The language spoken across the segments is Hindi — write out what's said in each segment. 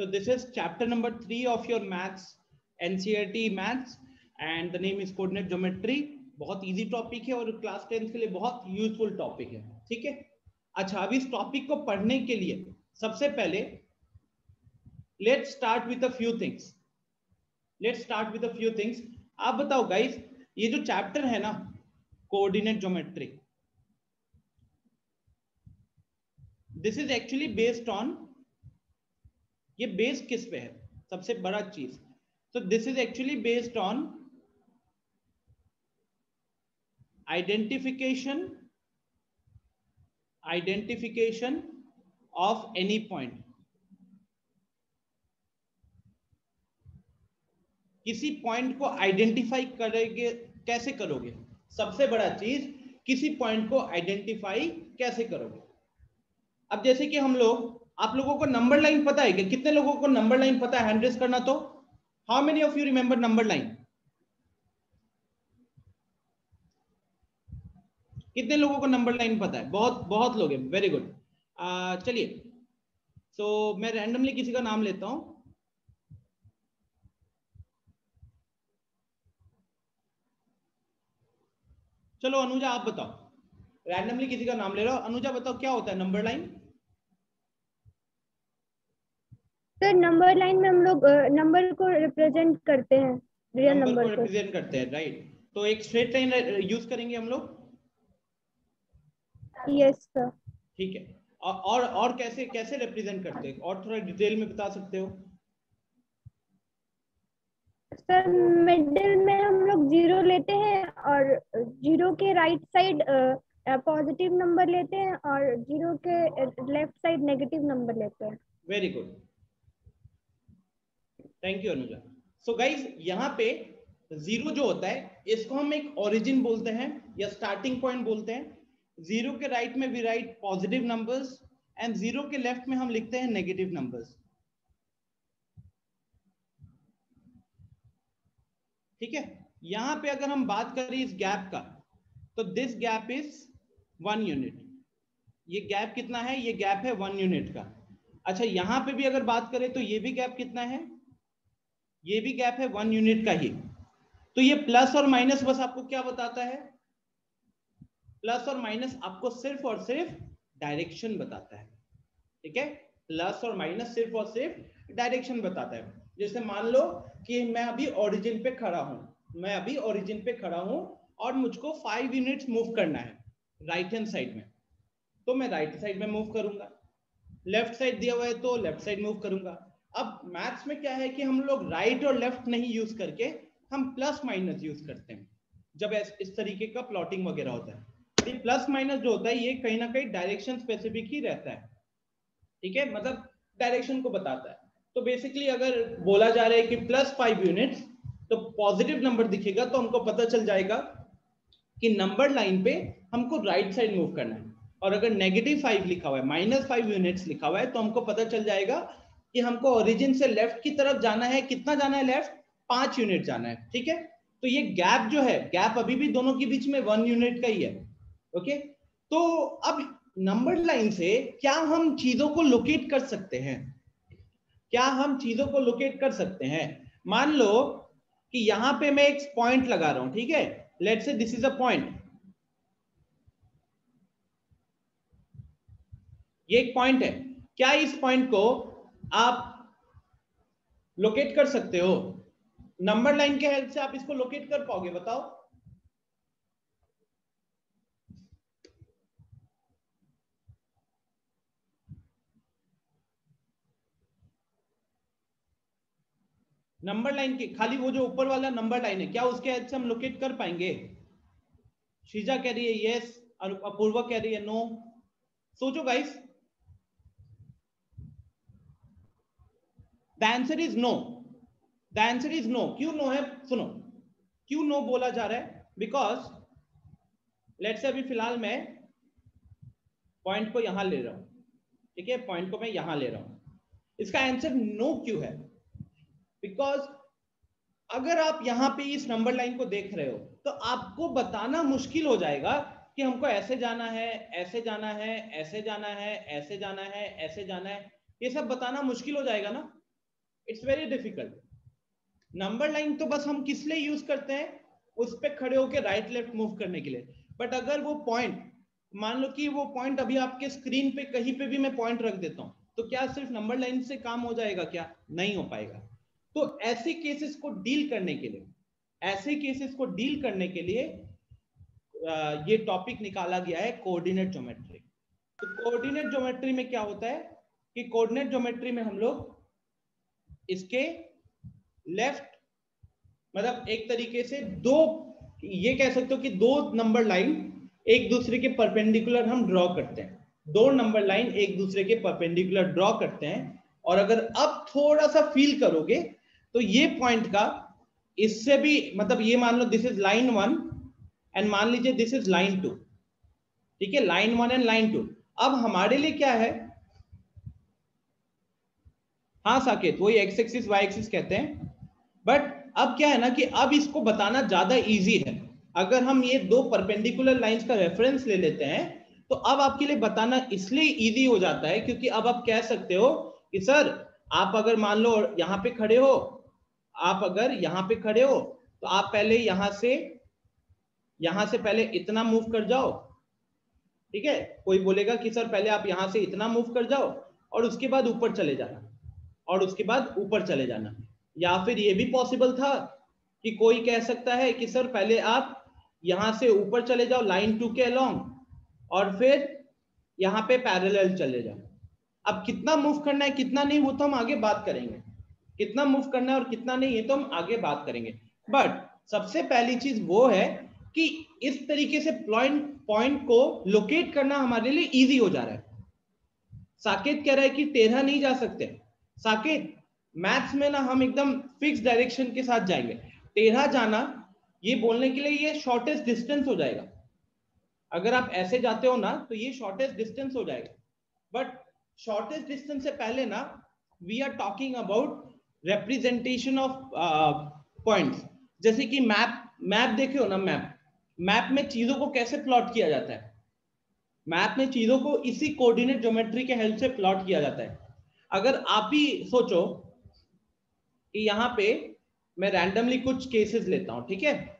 So this is chapter number 3 of your maths, NCERT maths, and the name is coordinate geometry. बहुत इजी टॉपिक है और क्लास 10 के लिए बहुत यूजफुल टॉपिक है, ठीक है। अच्छा, अब इस टॉपिक को पढ़ने के लिए सबसे पहले let's start with a few things. आप बताओ गाइस, ये जो चैप्टर है ना coordinate geometry, this is actually based on, ये बेस्ड किस पे है, सबसे बड़ा चीज। तो this is actually based on identification of any point. किसी पॉइंट को आइडेंटिफाई करोगे, कैसे करोगे? सबसे बड़ा चीज, किसी पॉइंट को आइडेंटिफाई कैसे करोगे। अब जैसे कि हम लोग, आप लोगों को नंबर लाइन पता है क्या? कितने लोगों को नंबर लाइन पता है? हैंड रेज करना। तो how many of you remember number line? कितने लोगों को नंबर लाइन पता है? बहुत लोग हैं, वेरी गुड। चलिए, सो मैं रैंडमली किसी का नाम लेता हूं। चलो अनुजा, आप बताओ, रैंडमली किसी का नाम ले रहा हूं। अनुजा बताओ क्या होता है number line? Sir number line में हम लोग नंबर को रिप्रेजेंट करते हैं, रियल नंबर को को रिप्रेजेंट करते हैं, राइट। तो एक स्ट्रेट लाइन यूज करेंगे हम लोग। Yes sir. ठीक है, और कैसे कैसे रिप्रेजेंट करते हैं, और थोड़ा डिटेल में बता सकते हो? सर मिडिल में हम लोग जीरो लेते हैं और जीरो के राइट साइड पॉजिटिव नंबर लेते हैं और जीरो के लेफ्ट साइड नेगेटिव नंबर लेते हैं। Very good, thank you Anuja. So guys, यहाँ पे जीरो जो होता है इसको हम एक ओरिजिन बोलते हैं या स्टार्टिंग पॉइंट बोलते हैं। जीरो के राइट में we write positive numbers and zero के लेफ्ट में हम लिखते हैं नेगेटिव नंबर्स, ठीक है। यहां पे अगर हम बात करें इस गैप का, तो दिस गैप इज 1 यूनिट। ये गैप कितना है? ये गैप है 1 यूनिट का। अच्छा, यहां पे भी अगर बात करें तो ये भी गैप कितना है? ये भी गैप है 1 यूनिट का ही। तो ये प्लस और माइनस बस आपको क्या बताता है? प्लस और माइनस आपको सिर्फ और सिर्फ डायरेक्शन बताता है, ठीक है। प्लस और माइनस सिर्फ और सिर्फ डायरेक्शन बताता है। जैसे मान लो कि मैं अभी ओरिजिन पे खड़ा हूं और मुझको 5 यूनिट्स मूव करना है राइट हैंड साइड में, तो मैं राइट साइड में मूव करूंगा। लेफ्ट साइड दिया हुआ है तो लेफ्ट साइड मूव करूंगा। अब मैथ्स में क्या है कि हम लोग राइट और लेफ्ट नहीं यूज करके हम प्लस माइनस यूज करते हैं जब इस तरीके का प्लॉटिंग वगैरह होता है। प्लस माइनस जो होता है ये कहीं ना कहीं डायरेक्शन स्पेसिफिक ही रहता है, ठीक है, मतलब डायरेक्शन को बताता है। तो बेसिकली अगर बोला जा रहा है कि प्लस 5 यूनिट्स, तो पॉजिटिव नंबर दिखेगा तो हमको पता चल जाएगा कि नंबर लाइन पे हमको राइट साइड मूव करना है। और अगर नेगेटिव 5 लिखा हुआ है, -5 यूनिट्स लिखा हुआ है, तो हमको पता चल जाएगा कि हमको ओरिजिन से लेफ्ट की तरफ जाना है। कितना जाना है? लेफ्ट 5 यूनिट जाना है, ठीक है। तो ये गैप जो है, गैप अभी भी दोनों के बीच में 1 यूनिट का ही है, ओके। तो अब नंबर लाइन से क्या हम चीजों को लोकेट कर सकते हैं? मान लो कि यहां पे मैं एक पॉइंट लगा रहा हूं, ठीक है। Let's say this is a point, ये एक पॉइंट है। क्या इस पॉइंट को आप लोकेट कर सकते हो? नंबर लाइन के हेल्प से आप इसको लोकेट कर पाओगे? बताओ। नंबर लाइन के खाली वो जो ऊपर वाला नंबर लाइन है, क्या उसके हेल्प से हम लोकेट कर पाएंगे? शीजा कह रही है यस, अपूर्वा कह रही है नो। सोचो guys, the answer is no. क्यों नो है? सुनो, क्यों नो बोला जा रहा है? बिकॉज लेट्स से अभी फिलहाल मैं पॉइंट को यहां ले रहा हूं, ठीक है, पॉइंट को मैं यहां ले रहा हूं। इसका आंसर नो क्यों है? बिकॉज अगर आप यहां पे इस नंबर लाइन को देख रहे हो तो आपको बताना मुश्किल हो जाएगा कि हमको ऐसे जाना है, ऐसे जाना है, ऐसे जाना है, ऐसे जाना है, ऐसे जाना है। ये सब बताना मुश्किल हो जाएगा ना। It's very difficult. Number line तो बस हम किस लिए यूज करते हैं, उस पे खड़े होकर राइट लेफ्ट मूव करने के लिए। बट अगर वो पॉइंट, मान लो कि वो पॉइंट अभी आपके स्क्रीन पे कहीं पे भी मैं पॉइंट रख देता हूं, तो क्या सिर्फ नंबर लाइन से काम हो जाएगा? क्या नहीं हो पाएगा। तो ऐसे केसेस को डील करने के लिए, ऐसे केसेस को डील करने के लिए ये टॉपिक निकाला गया है कोऑर्डिनेट ज्योमेट्री। तो कोऑर्डिनेट ज्योमेट्री में क्या होता है कि कोऑर्डिनेट ज्योमेट्री में हम लोग इसके लेफ्ट, मतलब एक तरीके से दो, ये कह सकते हो कि दो नंबर लाइन एक दूसरे के परपेंडिकुलर हम ड्रॉ करते हैं। दो नंबर लाइन एक दूसरे के परपेंडिकुलर ड्रॉ करते हैं, और अगर अब थोड़ा सा फील करोगे तो ये पॉइंट का इससे भी, मतलब ये मान लो दिस इज लाइन 1 एंड मान लीजिए दिस इज लाइन 2, ठीक है, लाइन 1 एंड लाइन 2। अब हमारे लिए क्या है, हाँ साकेत, वही एक्स एक्सिस वाई एक्सिस कहते हैं। बट अब क्या है ना कि अब इसको बताना ज्यादा इजी है। अगर हम ये दो परपेंडिकुलर लाइंस का रेफरेंस ले लेते हैं तो अब आपके लिए बताना इसलिए इजी हो जाता है क्योंकि अब आप कह सकते हो कि सर आप अगर मान लो यहां पे खड़े हो, आप अगर यहां पे खड़े हो तो आप पहले यहां से पहले इतना मूव कर जाओ, ठीक है। कोई बोलेगा कि सर पहले आप यहां से इतना मूव कर जाओ और उसके बाद ऊपर चले जाना, और उसके बाद ऊपर चले जाना। या फिर ये भी पॉसिबल था कि कोई कह सकता है कि सर पहले आप यहां से ऊपर चले जाओ लाइन 2 के अलोंग, और फिर यहां पे पैरेलल चले जाओ। अब कितना मूव करना है कितना नहीं वो तो हम आगे बात करेंगे, कितना मूव करना है और कितना नहीं ये तो हम आगे बात करेंगे। बट सबसे पहली चीज वो है कि इस तरीके से पॉइंट को लोकेट करना हमारे लिए इजी हो जा रहा है। साकेत कह रहा है कि टेढ़ा नहीं जा सकते। साकेत, मैथ्स में ना हम एकदम फिक्स डायरेक्शन के साथ जाएंगे, टेढ़ा जाना ये बोलने के लिए ये शॉर्टेस्ट डिस्टेंस हो जाएगा। अगर आप ऐसे जाते हो ना तो ये शॉर्टेस्ट डिस्टेंस हो जाएगा। बट शॉर्टेस्ट डिस्टेंस से पहले ना we are talking about representation of points. जैसे कि मैप देखे हो ना, मैप में चीजों को कैसे प्लॉट किया जाता है, मैप में चीजों को इसी कोऑर्डिनेट ज्योमेट्री के हेल्प से प्लॉट किया जाता है। अगर आप ही सोचो कि यहां पे मैं रैंडमली कुछ केसेस लेता हूं, ठीक है।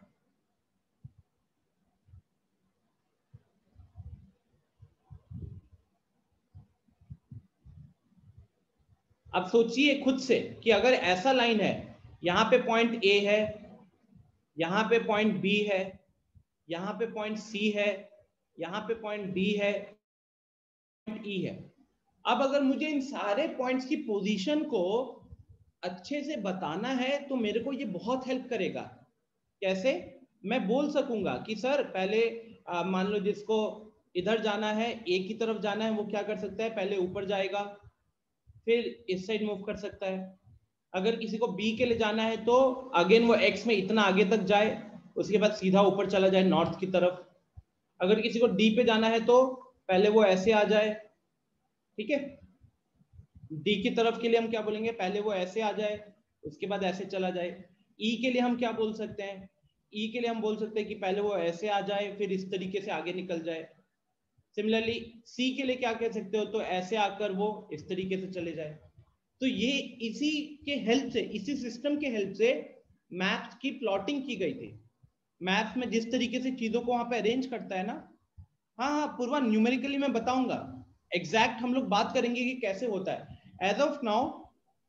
अब सोचिए खुद से कि अगर ऐसा लाइन है, यहां पे पॉइंट ए है, यहां पे पॉइंट बी है, यहां पे पॉइंट सी है, यहां पे पॉइंट डी है, पॉइंट ई है। अब अगर मुझे इन सारे पॉइंट्स की पोजीशन को अच्छे से बताना है तो मेरे को ये बहुत हेल्प करेगा। कैसे? मैं बोल सकूंगा कि सर पहले मान लो जिसको इधर जाना है, ए की तरफ जाना है, वो क्या कर सकता है, पहले ऊपर जाएगा फिर इस साइड मूव कर सकता है। अगर किसी को बी के लिए जाना है तो अगेन वो एक्स में इतना आगे तक जाए, उसके बाद सीधा ऊपर चला जाए नॉर्थ की तरफ। अगर किसी को डी पे जाना है तो पहले वो ऐसे आ जाए, ठीक है। डी की तरफ के लिए हम क्या बोलेंगे, पहले वो ऐसे आ जाए उसके बाद ऐसे चला जाए। ई के लिए हम क्या बोल सकते हैं, ई के लिए हम बोल सकते हैं कि पहले वो ऐसे आ जाए फिर इस तरीके से आगे निकल जाए। सिमिलरली सी के लिए क्या कह सकते हो, तो ऐसे आकर वो इस तरीके से चले जाए। तो ये इसी के हेल्प से, इसी सिस्टम के हेल्प से मैप्स की प्लॉटिंग की गई थी। मैप्स में जिस तरीके से चीजों को वहां पे अरेंज करता है ना, हाँ पूर्वा न्यूमेरिकली मैं बताऊंगा, एग्जैक्ट हम लोग बात करेंगे कि कैसे होता है। एज ऑफ नाउ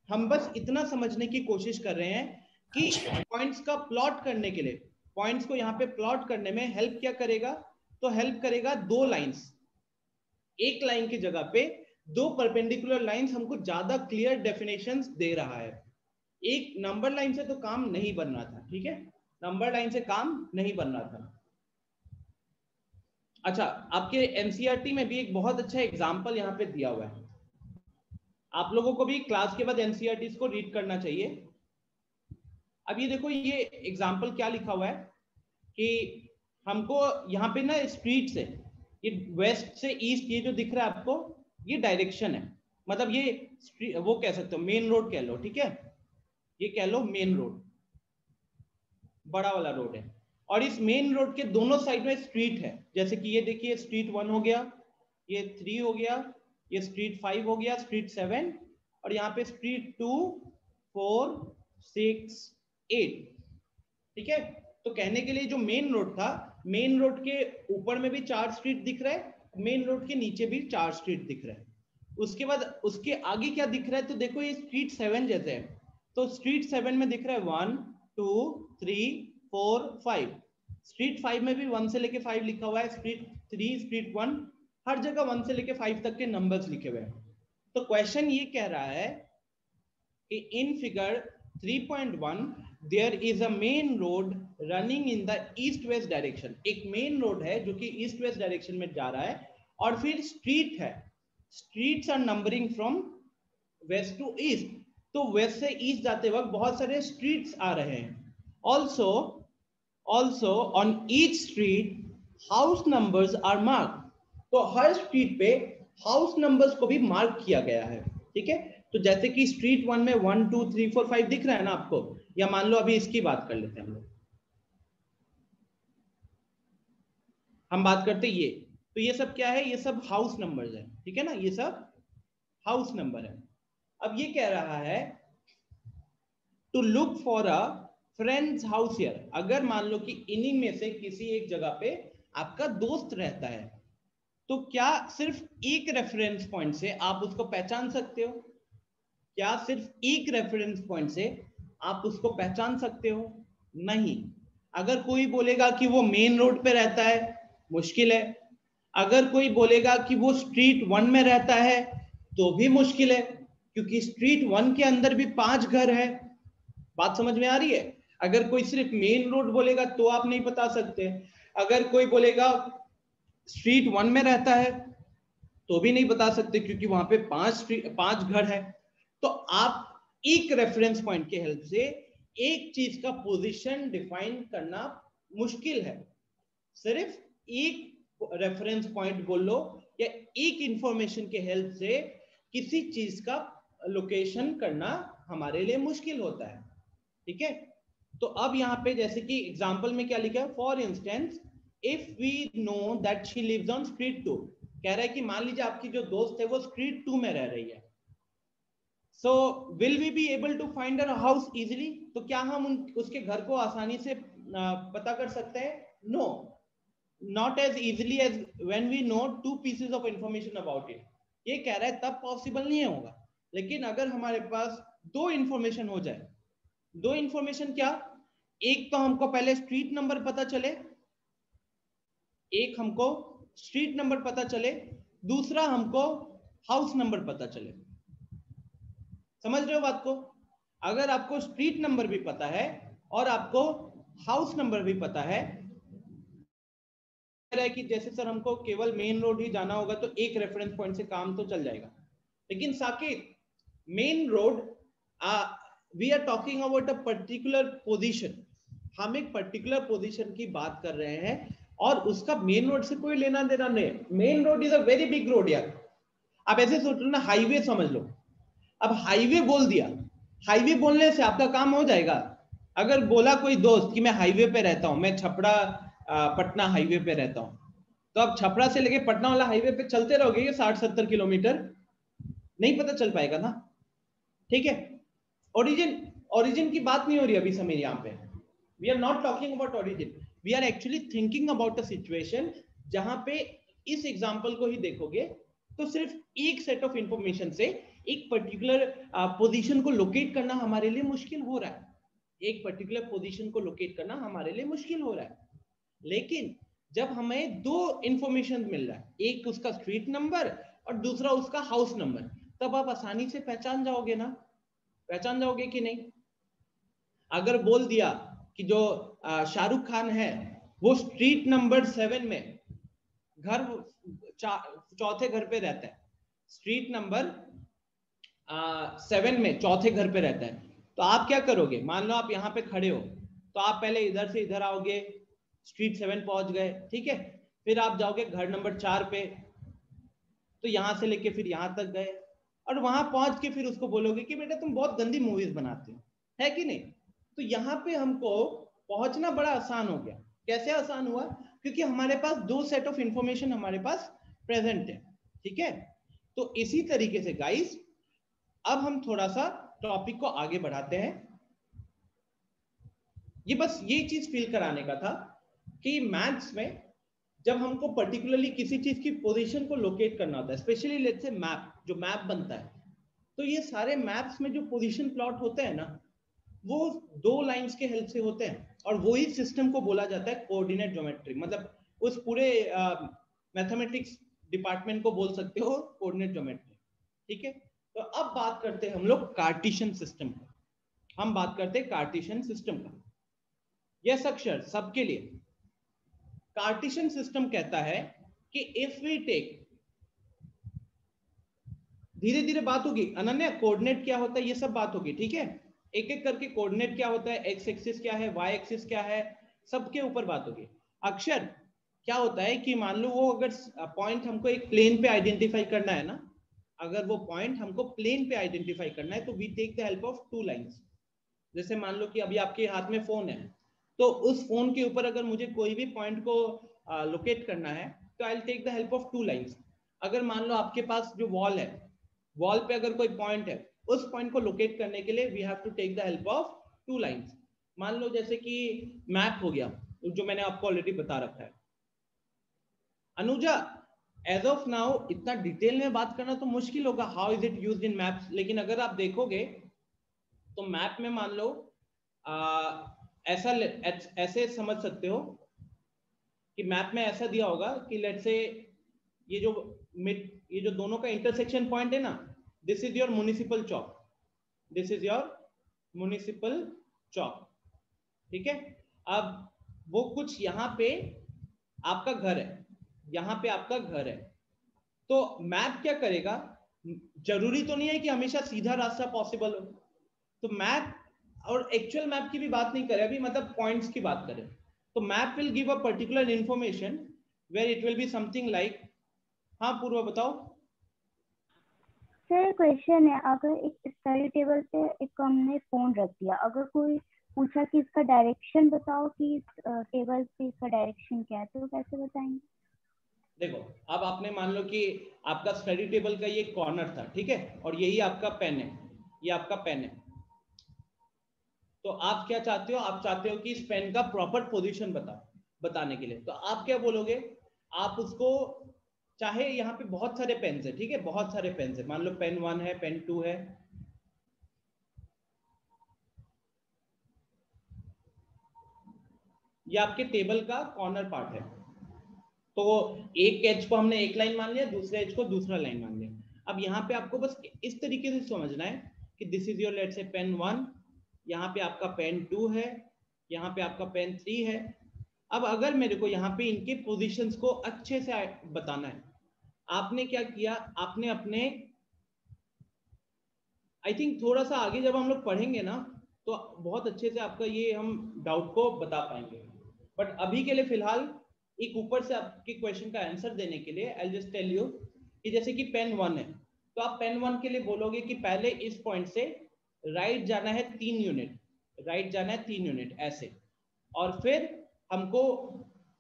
हम बस इतना समझने की कोशिश कर रहे हैं कि पॉइंट्स का प्लॉट करने के लिए, पॉइंट्स को यहाँ पे प्लॉट करने में हेल्प क्या करेगा, तो हेल्प करेगा दो लाइंस। एक लाइन की जगह पे दो परपेंडिकुलर लाइंस हमको ज्यादा क्लियर डेफिनेशंस दे रहा है। एक नंबर लाइन से तो काम नहीं बन रहा था, ठीक है, नंबर लाइन से काम नहीं बन रहा था। अच्छा, आपके एनसीईआरटी में भी एक बहुत अच्छा एग्जांपल यहाँ पे दिया हुआ है, आप लोगों को भी क्लास के बाद एनसीईआरटी को रीड करना चाहिए। अब ये देखो, ये एग्जांपल क्या लिखा हुआ है कि हमको यहाँ पे ना स्ट्रीट से, ये वेस्ट से ईस्ट, ये जो दिख रहा है आपको ये डायरेक्शन है, मतलब ये वो कह सकते हो मेन रोड कह लो, ठीक है, ये कह लो मेन रोड, बड़ा वाला रोड है। और इस मेन रोड के दोनों साइड में स्ट्रीट है, जैसे कि ये देखिए स्ट्रीट 1 हो गया, ये 3 हो गया, ये स्ट्रीट 5 हो गया, स्ट्रीट 7, और यहाँ पे स्ट्रीट 2 4 6 8। ठीक है, तो कहने के लिए जो मेन रोड था, मेन रोड के ऊपर में भी 4 स्ट्रीट दिख रहा है, मेन रोड के नीचे भी 4 स्ट्रीट दिख रहा है। उसके बाद उसके आगे क्या दिख रहा है, तो देखो ये स्ट्रीट 7 जैसे है, तो स्ट्रीट 7 में दिख रहा है 1 2 3 4 5। स्ट्रीट 5 में भी 1 से लेके 5 लिखा हुआ है, स्ट्रीट 3 स्ट्रीट 1 हर जगह 1 से लेके 5 तक के नंबर्स लिखे हुए हैं। तो क्वेश्चन ये कह रहा है कि in figure 3.1 there is a main road running in the east west direction. एक मेन रोड है जो कि ईस्ट वेस्ट डायरेक्शन में जा रहा है, और फिर स्ट्रीट है, streets are numbering from west to east, तो वेस्ट से ईस्ट जाते वक्त बहुत सारे स्ट्रीट्स आ रहे हैं। Also on each street house numbers are mark, तो हर स्ट्रीट पे हाउस नंबर्स को भी मार्क किया गया है। ठीक है, तो जैसे कि स्ट्रीट 1 में 1 2 3 4 5 दिख रहा है ना आपको, या मान लो अभी इसकी बात कर लेते हैं हम लोग, हम बात करते ये, तो ये सब क्या है, ये सब हाउस नंबर्स है। ठीक है ना, ये सब हाउस नंबर है। अब ये कह रहा है to look for a friend's house here, अगर मान लो कि इन्हीं में से किसी एक जगह पे आपका दोस्त रहता है, तो क्या सिर्फ एक रेफरेंस पॉइंट से आप उसको पहचान सकते हो? क्या सिर्फ एक रेफरेंस पॉइंट से आप उसको पहचान सकते हो? नहीं। अगर कोई बोलेगा कि वो मेन रोड पे रहता है, मुश्किल है। अगर कोई बोलेगा कि वो स्ट्रीट 1 में रहता है, तो भी मुश्किल है, क्योंकि स्ट्रीट 1 के अंदर भी 5 घर है। बात समझ में आ रही है? अगर कोई सिर्फ मेन रोड बोलेगा तो आप नहीं बता सकते। अगर कोई बोलेगा स्ट्रीट 1 में रहता है तो भी नहीं बता सकते, क्योंकि वहां पे 5 घर है। तो आप एक रेफरेंस पॉइंट के हेल्प से एक चीज का पोजीशन डिफाइन करना मुश्किल है। सिर्फ एक रेफरेंस पॉइंट बोल लो या एक इंफॉर्मेशन के हेल्प से किसी चीज का लोकेशन करना हमारे लिए मुश्किल होता है। ठीक है, तो अब यहाँ पे जैसे कि एग्जांपल में क्या लिखा है, for instance if we know that she lives on street 2, कह रहा है कि मान लीजिए आपकी जो दोस्त है वो स्ट्रीट 2 में रह रही है, so will we be able to find her house easily, तो क्या हम उसके घर को आसानी से पता कर सकते हैं? No, not as easily as when we know 2 pieces of information about it. ये कह रहा है तब पॉसिबल नहीं होगा, लेकिन अगर हमारे पास 2 इंफॉर्मेशन हो जाए, 2 इंफॉर्मेशन क्या, एक तो हमको पहले स्ट्रीट नंबर पता चले, एक हमको स्ट्रीट नंबर पता चले, दूसरा हमको हाउस नंबर पता चले। समझ रहे हो बात को? अगर आपको स्ट्रीट नंबर भी पता है और आपको हाउस नंबर भी पता है कि जैसे सर हमको केवल मेन रोड ही जाना होगा तो एक रेफरेंस पॉइंट से काम तो चल जाएगा, लेकिन Saket main road we are talking about a particular position, हम एक पर्टिकुलर पोजीशन की बात कर रहे हैं और उसका मेन रोड से कोई लेना देना नहीं। Main road is a very big road यार। आप ऐसे सोच लो ना, हाईवे समझ लो। अब हाईवे बोल दिया, हाईवे बोलने से आपका काम हो जाएगा? अगर बोला कोई दोस्त कि मैं हाईवे पे रहता हूं, मैं छपरा पटना हाईवे पे रहता हूं, तो आप छपरा से लेके पटना वाला हाईवे पे चलते रहोगे ये 60-70 किलोमीटर, नहीं पता चल पाएगा ना। ठीक है, ओरिजिन की बात नहीं हो रही अभी समीर, यहाँ पे we are not talking about origin, we are actually thinking about a situation जहां पे इस एग्जांपल को ही देखोगे तो सिर्फ एक सेट ऑफ इंफॉर्मेशन से एक पर्टिकुलर पोजीशन को लोकेट करना हमारे लिए मुश्किल हो रहा है, एक पर्टिकुलर पोजीशन को लोकेट करना हमारे लिए मुश्किल हो रहा है। लेकिन जब हमें 2 इंफॉर्मेशन मिल रहा है, एक उसका स्ट्रीट नंबर और दूसरा उसका हाउस नंबर, तब आप आसानी से पहचान जाओगे ना, पहचान जाओगे कि नहीं? अगर बोल दिया कि जो शाहरुख खान है वो स्ट्रीट नंबर 7 में घर चौथे घर पे रहता है, स्ट्रीट नंबर 7 में चौथे घर पे रहता है, तो आप क्या करोगे? मान लो आप यहाँ पे खड़े हो, तो आप पहले इधर से इधर आओगे, स्ट्रीट 7 पहुंच गए, ठीक है, फिर आप जाओगे घर नंबर 4 पे, तो यहां से लेके फिर यहां तक गए, और वहां पहुंच के फिर उसको बोलोगे कि बेटा तुम बहुत गंदी मूवीज बनाते हो, है कि नहीं? तो यहाँ पे हमको पहुंचना बड़ा आसान हो गया। कैसे आसान हुआ? क्योंकि हमारे पास 2 सेट ऑफ इंफॉर्मेशन हमारे पास प्रेजेंट है। ठीक है, तो इसी तरीके से गाइस अब हम थोड़ा सा टॉपिक को आगे बढ़ाते हैं। ये बस ये चीज फील कराने का था कि मैथ्स में जब हमको पर्टिकुलरली किसी चीज की पोजीशन को लोकेट करना होता है, स्पेशली लेट्स से मैप, जो मैप बनता है, तो ये सारे मैप्स में जो पोजीशन प्लॉट होते हैं ना, वो दो लाइंस के हेल्प से होते हैं, और वही सिस्टम को बोला जाता है कोऑर्डिनेट ज्योमेट्री। मतलब उस पूरे मैथमेटिक्स डिपार्टमेंट को बोल सकते हो कोऑर्डिनेट ज्योमेट्री। ठीक है, तो अब बात करते हैं हम लोग कार्टेशियन सिस्टम का। हम बात करते हैं कार्टेशियन सिस्टम का। यस अक्षर, सबके लिए कार्टेशियन सिस्टम कहता है कि इफ वी टेक, धीरे धीरे बात होगी अनन्या, कोऑर्डिनेट क्या होता है ये सब बात होगी, ठीक है, एक एक करके कोऑर्डिनेट क्या होता है, एक्स एक्सिस क्या है, वाई एक्सिस क्या है, सबके ऊपर बात होगी। अक्षर, क्या होता है कि मान लो वो अगर पॉइंट हमको एक प्लेन पे आइडेंटिफाई करना है ना, अगर वो पॉइंट हमको प्लेन पे आइडेंटिफाई करना है, तो we take the help of two lines. जैसे मान लो कि अभी आपके हाथ में फोन है, तो उस फोन के ऊपर अगर मुझे कोई भी पॉइंट को लोकेट करना है, तो I will take the help of two lines. अगर मान लो आपके पास जो वॉल है, वॉल पे अगर कोई पॉइंट है, उस पॉइंट को लोकेट करने के लिए we have to take the help of two lines. मान लो जैसे कि मैप हो गया, जो मैंने आपको ऑलरेडी बता रखा है। अनुजा, एज ऑफ नाउ इतना डिटेल में बात करना तो मुश्किल होगा, how is it used in maps, लेकिन अगर आप देखोगे तो मैप में मान लो ऐसे समझ सकते हो कि मैप में ऐसा दिया होगा कि लेट्स से ये जो दोनों का इंटरसेक्शन पॉइंट है ना, this is your municipal chowk, this is your municipal chowk. ठीक है, अब वो कुछ यहाँ पे आपका घर है, यहाँ पे आपका घर है, तो मैप क्या करेगा, जरूरी तो नहीं है कि हमेशा सीधा रास्ता पॉसिबल हो, तो मैप, और एक्चुअल मैप की भी बात नहीं करें अभी, मतलब पॉइंट्स की बात करें, तो map will give a particular information where it will be something like, हाँ पूर्व बताओ। सर क्वेश्चन है, अगर एक स्टडी टेबल पे एक हमने फोन रख दिया, अगर कोई पूछा कि इसका डायरेक्शन बताओ कि इस टेबल पे इसका डायरेक्शन क्या है, तो कैसे बताएंगे? देखो, अब आपने मान लो कि आपका स्टडी टेबल का ये कॉर्नर था, ठीक है, और यही आपका पेन है, ये आपका पेन है, तो आप क्या चाहते हो, आप चाहते हो कि इस पेन का प्रॉपर पोजीशन बताने के लिए, तो आप क्या बोलोगे, आप उसको, चाहे यहाँ पे बहुत सारे पेन्स है, ठीक है, बहुत सारे पेन्स है, मान लो पेन 1 है, पेन 2 है, ये आपके टेबल का कॉर्नर पार्ट है, तो एक एज को हमने एक लाइन मान लिया, दूसरे एज को दूसरा लाइन मान लिया। अब यहाँ पे आपको बस इस तरीके से समझना है कि this is your let's say pen 1, यहाँ पे आपका पेन 2 है, यहाँ पे आपका पेन 3 है। अब अगर मेरे को यहाँ पे इनके पोजीशंस को अच्छे से बताना है, आपने क्या किया, आपने अपने, आई थिंक थोड़ा सा आगे जब हम लोग पढ़ेंगे ना, तो बहुत अच्छे से आपका ये हम डाउट को बता पाएंगे, बट अभी के लिए फिलहाल एक ऊपर से आपके क्वेश्चन का आंसर देने के लिए आई जस्ट टेल यू कि जैसे कि पेन 1 है, तो आप पेन 1 के लिए बोलोगे कि पहले इस पॉइंट से राइट जाना है 3 यूनिट, राइट जाना है 3 यूनिट ऐसे, और फिर हमको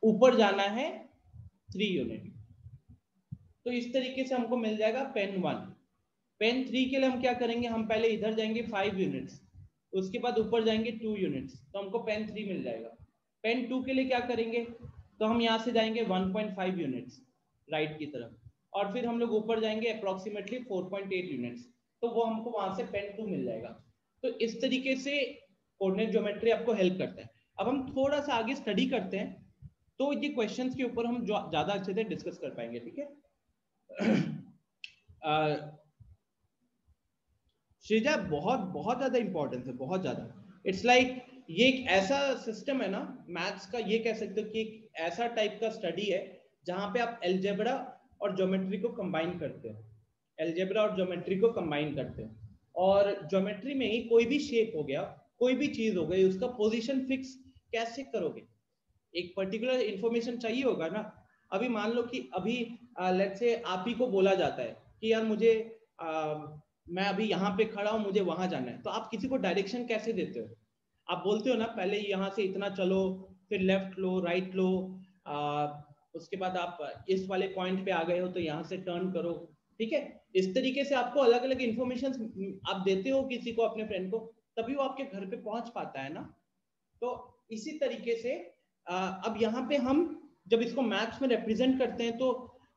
ऊपर जाना है 3 यूनिट, तो इस तरीके से हमको मिल जाएगा पेन 1। पेन 3 के लिए हम क्या करेंगे, हम पहले इधर जाएंगे 5 यूनिट्स, उसके बाद ऊपर जाएंगे 2 यूनिट्स, तो हमको पेन 3 मिल जाएगा। पेन 2 के लिए क्या करेंगे, तो हम यहाँ से जाएंगे 1.5 यूनिट्स राइट की तरफ, और फिर हम लोग ऊपर जाएंगे अप्रोक्सीमेटली 4.8 यूनिट्स, तो वो हमको वहां से पेन 2 मिल जाएगा। तो इस तरीके से कोऑर्डिनेट ज्योमेट्री आपको हेल्प करता है। अब हम थोड़ा सा आगे स्टडी करते हैं, तो ये क्वेश्चंस के ऊपर हम ज्यादा अच्छे से डिस्कस कर पाएंगे, ठीक है। श्रीजा, बहुत बहुत ज्यादा इंपॉर्टेंस है, बहुत ज्यादा। इट्स लाइक ये एक ऐसा सिस्टम है ना मैथ्स का, ये कह सकते हो कि एक ऐसा टाइप का स्टडी है जहां पे आप अलजेब्रा और ज्योमेट्री को कंबाइन करते हो, अलजेब्रा और ज्योमेट्री को कंबाइन करते हो, और ज्योमेट्री में ही कोई भी शेप हो गया, कोई भी चीज हो गई, उसका पोजीशन फिक्स कैसे करोगे, एक पर्टिकुलर इंफॉर्मेशन चाहिए होगा ना। अभी मान लो कि अभी लेट्स से आप ही को बोला जाता है कि यार मुझे मैं अभी यहाँ पे खड़ा हूँ, मुझे वहां जाना है, तो आप किसी को डायरेक्शन कैसे देते हो, आप बोलते हो ना पहले यहाँ से इतना चलो, फिर लेफ्ट लो, राइट लो, उसके बाद आप इस वाले पॉइंट पे आ गए हो तो यहाँ से टर्न करो, ठीक है, इस तरीके से आपको अलग अलग इंफॉर्मेशन आप देते हो किसी को, अपने फ्रेंड को, तभी वो आपके घर पे पहुंच पाता है ना। तो इसी तरीके से अब यहाँ पे हम जब इसको मैथ्स में रिप्रेजेंट करते हैं तो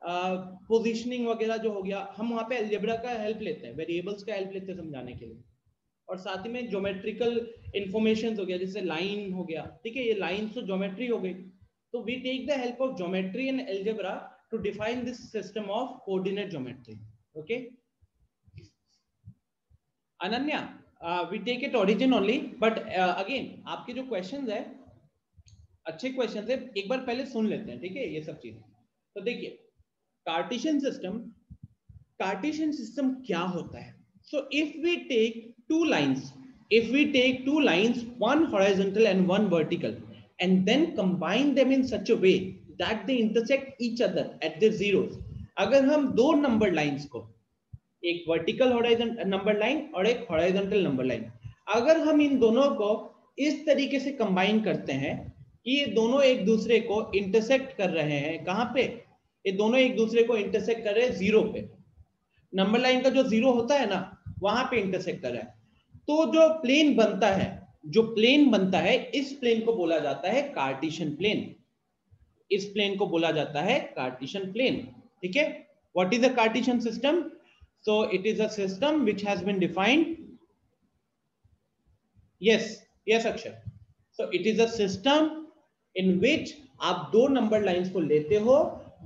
पोजीशनिंग वगैरह जो हो गया, हम वहाँ पे अलजेब्रा का हेल्प लेते हैं, वेरिएबल्स का हेल्प लेते हैं समझाने के लिए, और साथ ही में ज्योमेट्रिकल इंफॉर्मेशन हो गया, जैसे लाइन हो गया, ठीक है, ये लाइन तो ज्योमेट्री हो गई, तो we take the help of geometry and algebra to define this system of coordinate geometry. Okay Ananya, we take it origin only, but again आपके जो क्वेश्चंस है अच्छे क्वेश्चन है, एक बार पहले सुन लेते हैं, ठीक है, ये सब चीज। तो देखिए कार्टेशियन सिस्टम क्या होता है। So if we take two lines, one horizontal and one vertical, and then combine them in such a way that they intersect each other at their zeros, अगर हम दो नंबर लाइंस को, एक वर्टिकल हॉरिजॉन्टल नंबर लाइन और एक हॉरिजॉन्टल नंबर लाइन, अगर हम इन दोनों को इस तरीके से कंबाइन करते हैं कि ये दोनों एक दूसरे को इंटरसेक्ट कर रहे हैं, कहां पे, ये दोनों एक दूसरे को इंटरसेक्ट कर रहे हैं जीरो पे, नंबर लाइन का जो जीरो होता है ना वहां पे इंटरसेक्ट कर रहा है, तो जो प्लेन बनता है इस प्लेन को बोला जाता है कार्टेशियन प्लेन, इस प्लेन को बोला जाता है कार्टेशियन प्लेन। ठीक है, what is a Cartesian system? So it is a system which has been defined, yes Akshar, so it is a system in which आप दो नंबर लाइंस को लेते हो,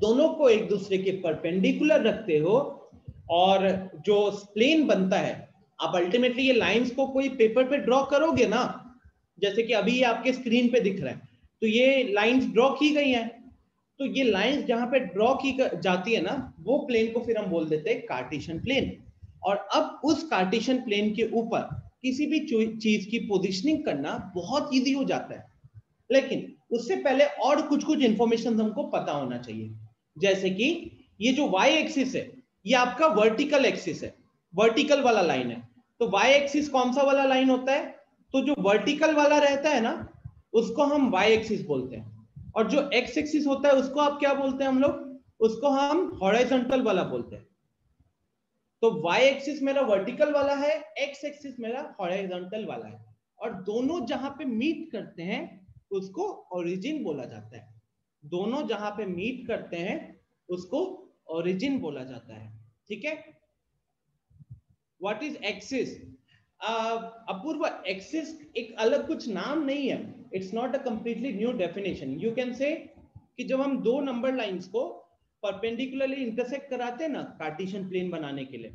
दोनों को एक दूसरे के परपेंडिकुलर रखते हो, और जो प्लेन बनता है, आप अल्टीमेटली ये लाइंस को कोई पेपर पे ड्रॉ करोगे ना, जैसे कि अभी ये आपके स्क्रीन पे दिख रहा है, तो ये लाइंस ड्रॉ की गई हैं, तो ये लाइंस जहां पे ड्रॉ की जाती है ना, वो प्लेन को फिर हम बोल देते हैं कार्टेशियन प्लेन। और अब उस कार्टेशियन प्लेन के ऊपर किसी भी चीज की पोजीशनिंग करना बहुत इजी हो जाता है, लेकिन उससे पहले और कुछ कुछ इंफॉर्मेशन हमको पता होना चाहिए, जैसे कि ये जो y एक्सिस है ये आपका वर्टिकल एक्सिस है, वर्टिकल वाला लाइन है, तो y एक्सिस कौन सा वाला लाइन होता है? तो जो वर्टिकल वाला रहता है ना उसको हम y एक्सिस बोलते हैं, और जो x एक्सिस होता है उसको आप क्या बोलते हैं हम लोग? उसको हम हॉरिजॉन्टल वाला बोलते हैं। तो y एक्सिस मेरा वर्टिकल वाला है, x एक्सिस मेरा हॉरिजॉन्टल वाला है, और दोनों जहां पे मीट करते हैं उसको ओरिजिन बोला जाता है, दोनों जहां पे मीट करते हैं उसको ओरिजिन बोला जाता है। ठीक है, what is axis? Apurva, axis एक अलग कुछ नाम नहीं है, it's not a completely new definition. You can say कि जब हम दो नंबर लाइंस को परपेंडिकुलरली इंटरसेक्ट कराते हैं ना कार्टेशियन प्लेन बनाने के लिए,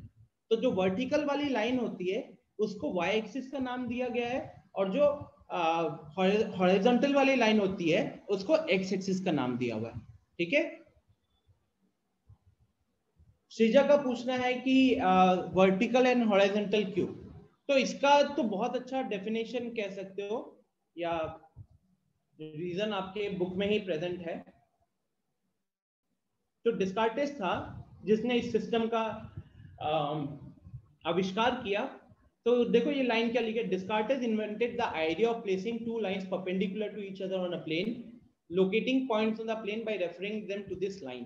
तो जो वर्टिकल वाली लाइन होती है उसको y एक्सिस का नाम दिया गया है, और जो हॉरिजॉन्टल वाली लाइन होती है उसको x एक्सिस का नाम दिया हुआ है। ठीक है, श्रीजा का पूछना है कि वर्टिकल एंड हॉरिजॉन्टल क्यों, तो इसका तो बहुत अच्छा डेफिनेशन कह सकते हो, या रीजन आपके बुक में ही प्रेजेंट है। जो डिस्कार्टेस था जिसने इस सिस्टम का आविष्कार किया, तो देखो ये लाइन क्या लिखी है, Descartes invented the idea of placing two lines perpendicular to each other on a plane, locating points on the plane by referring them to this line.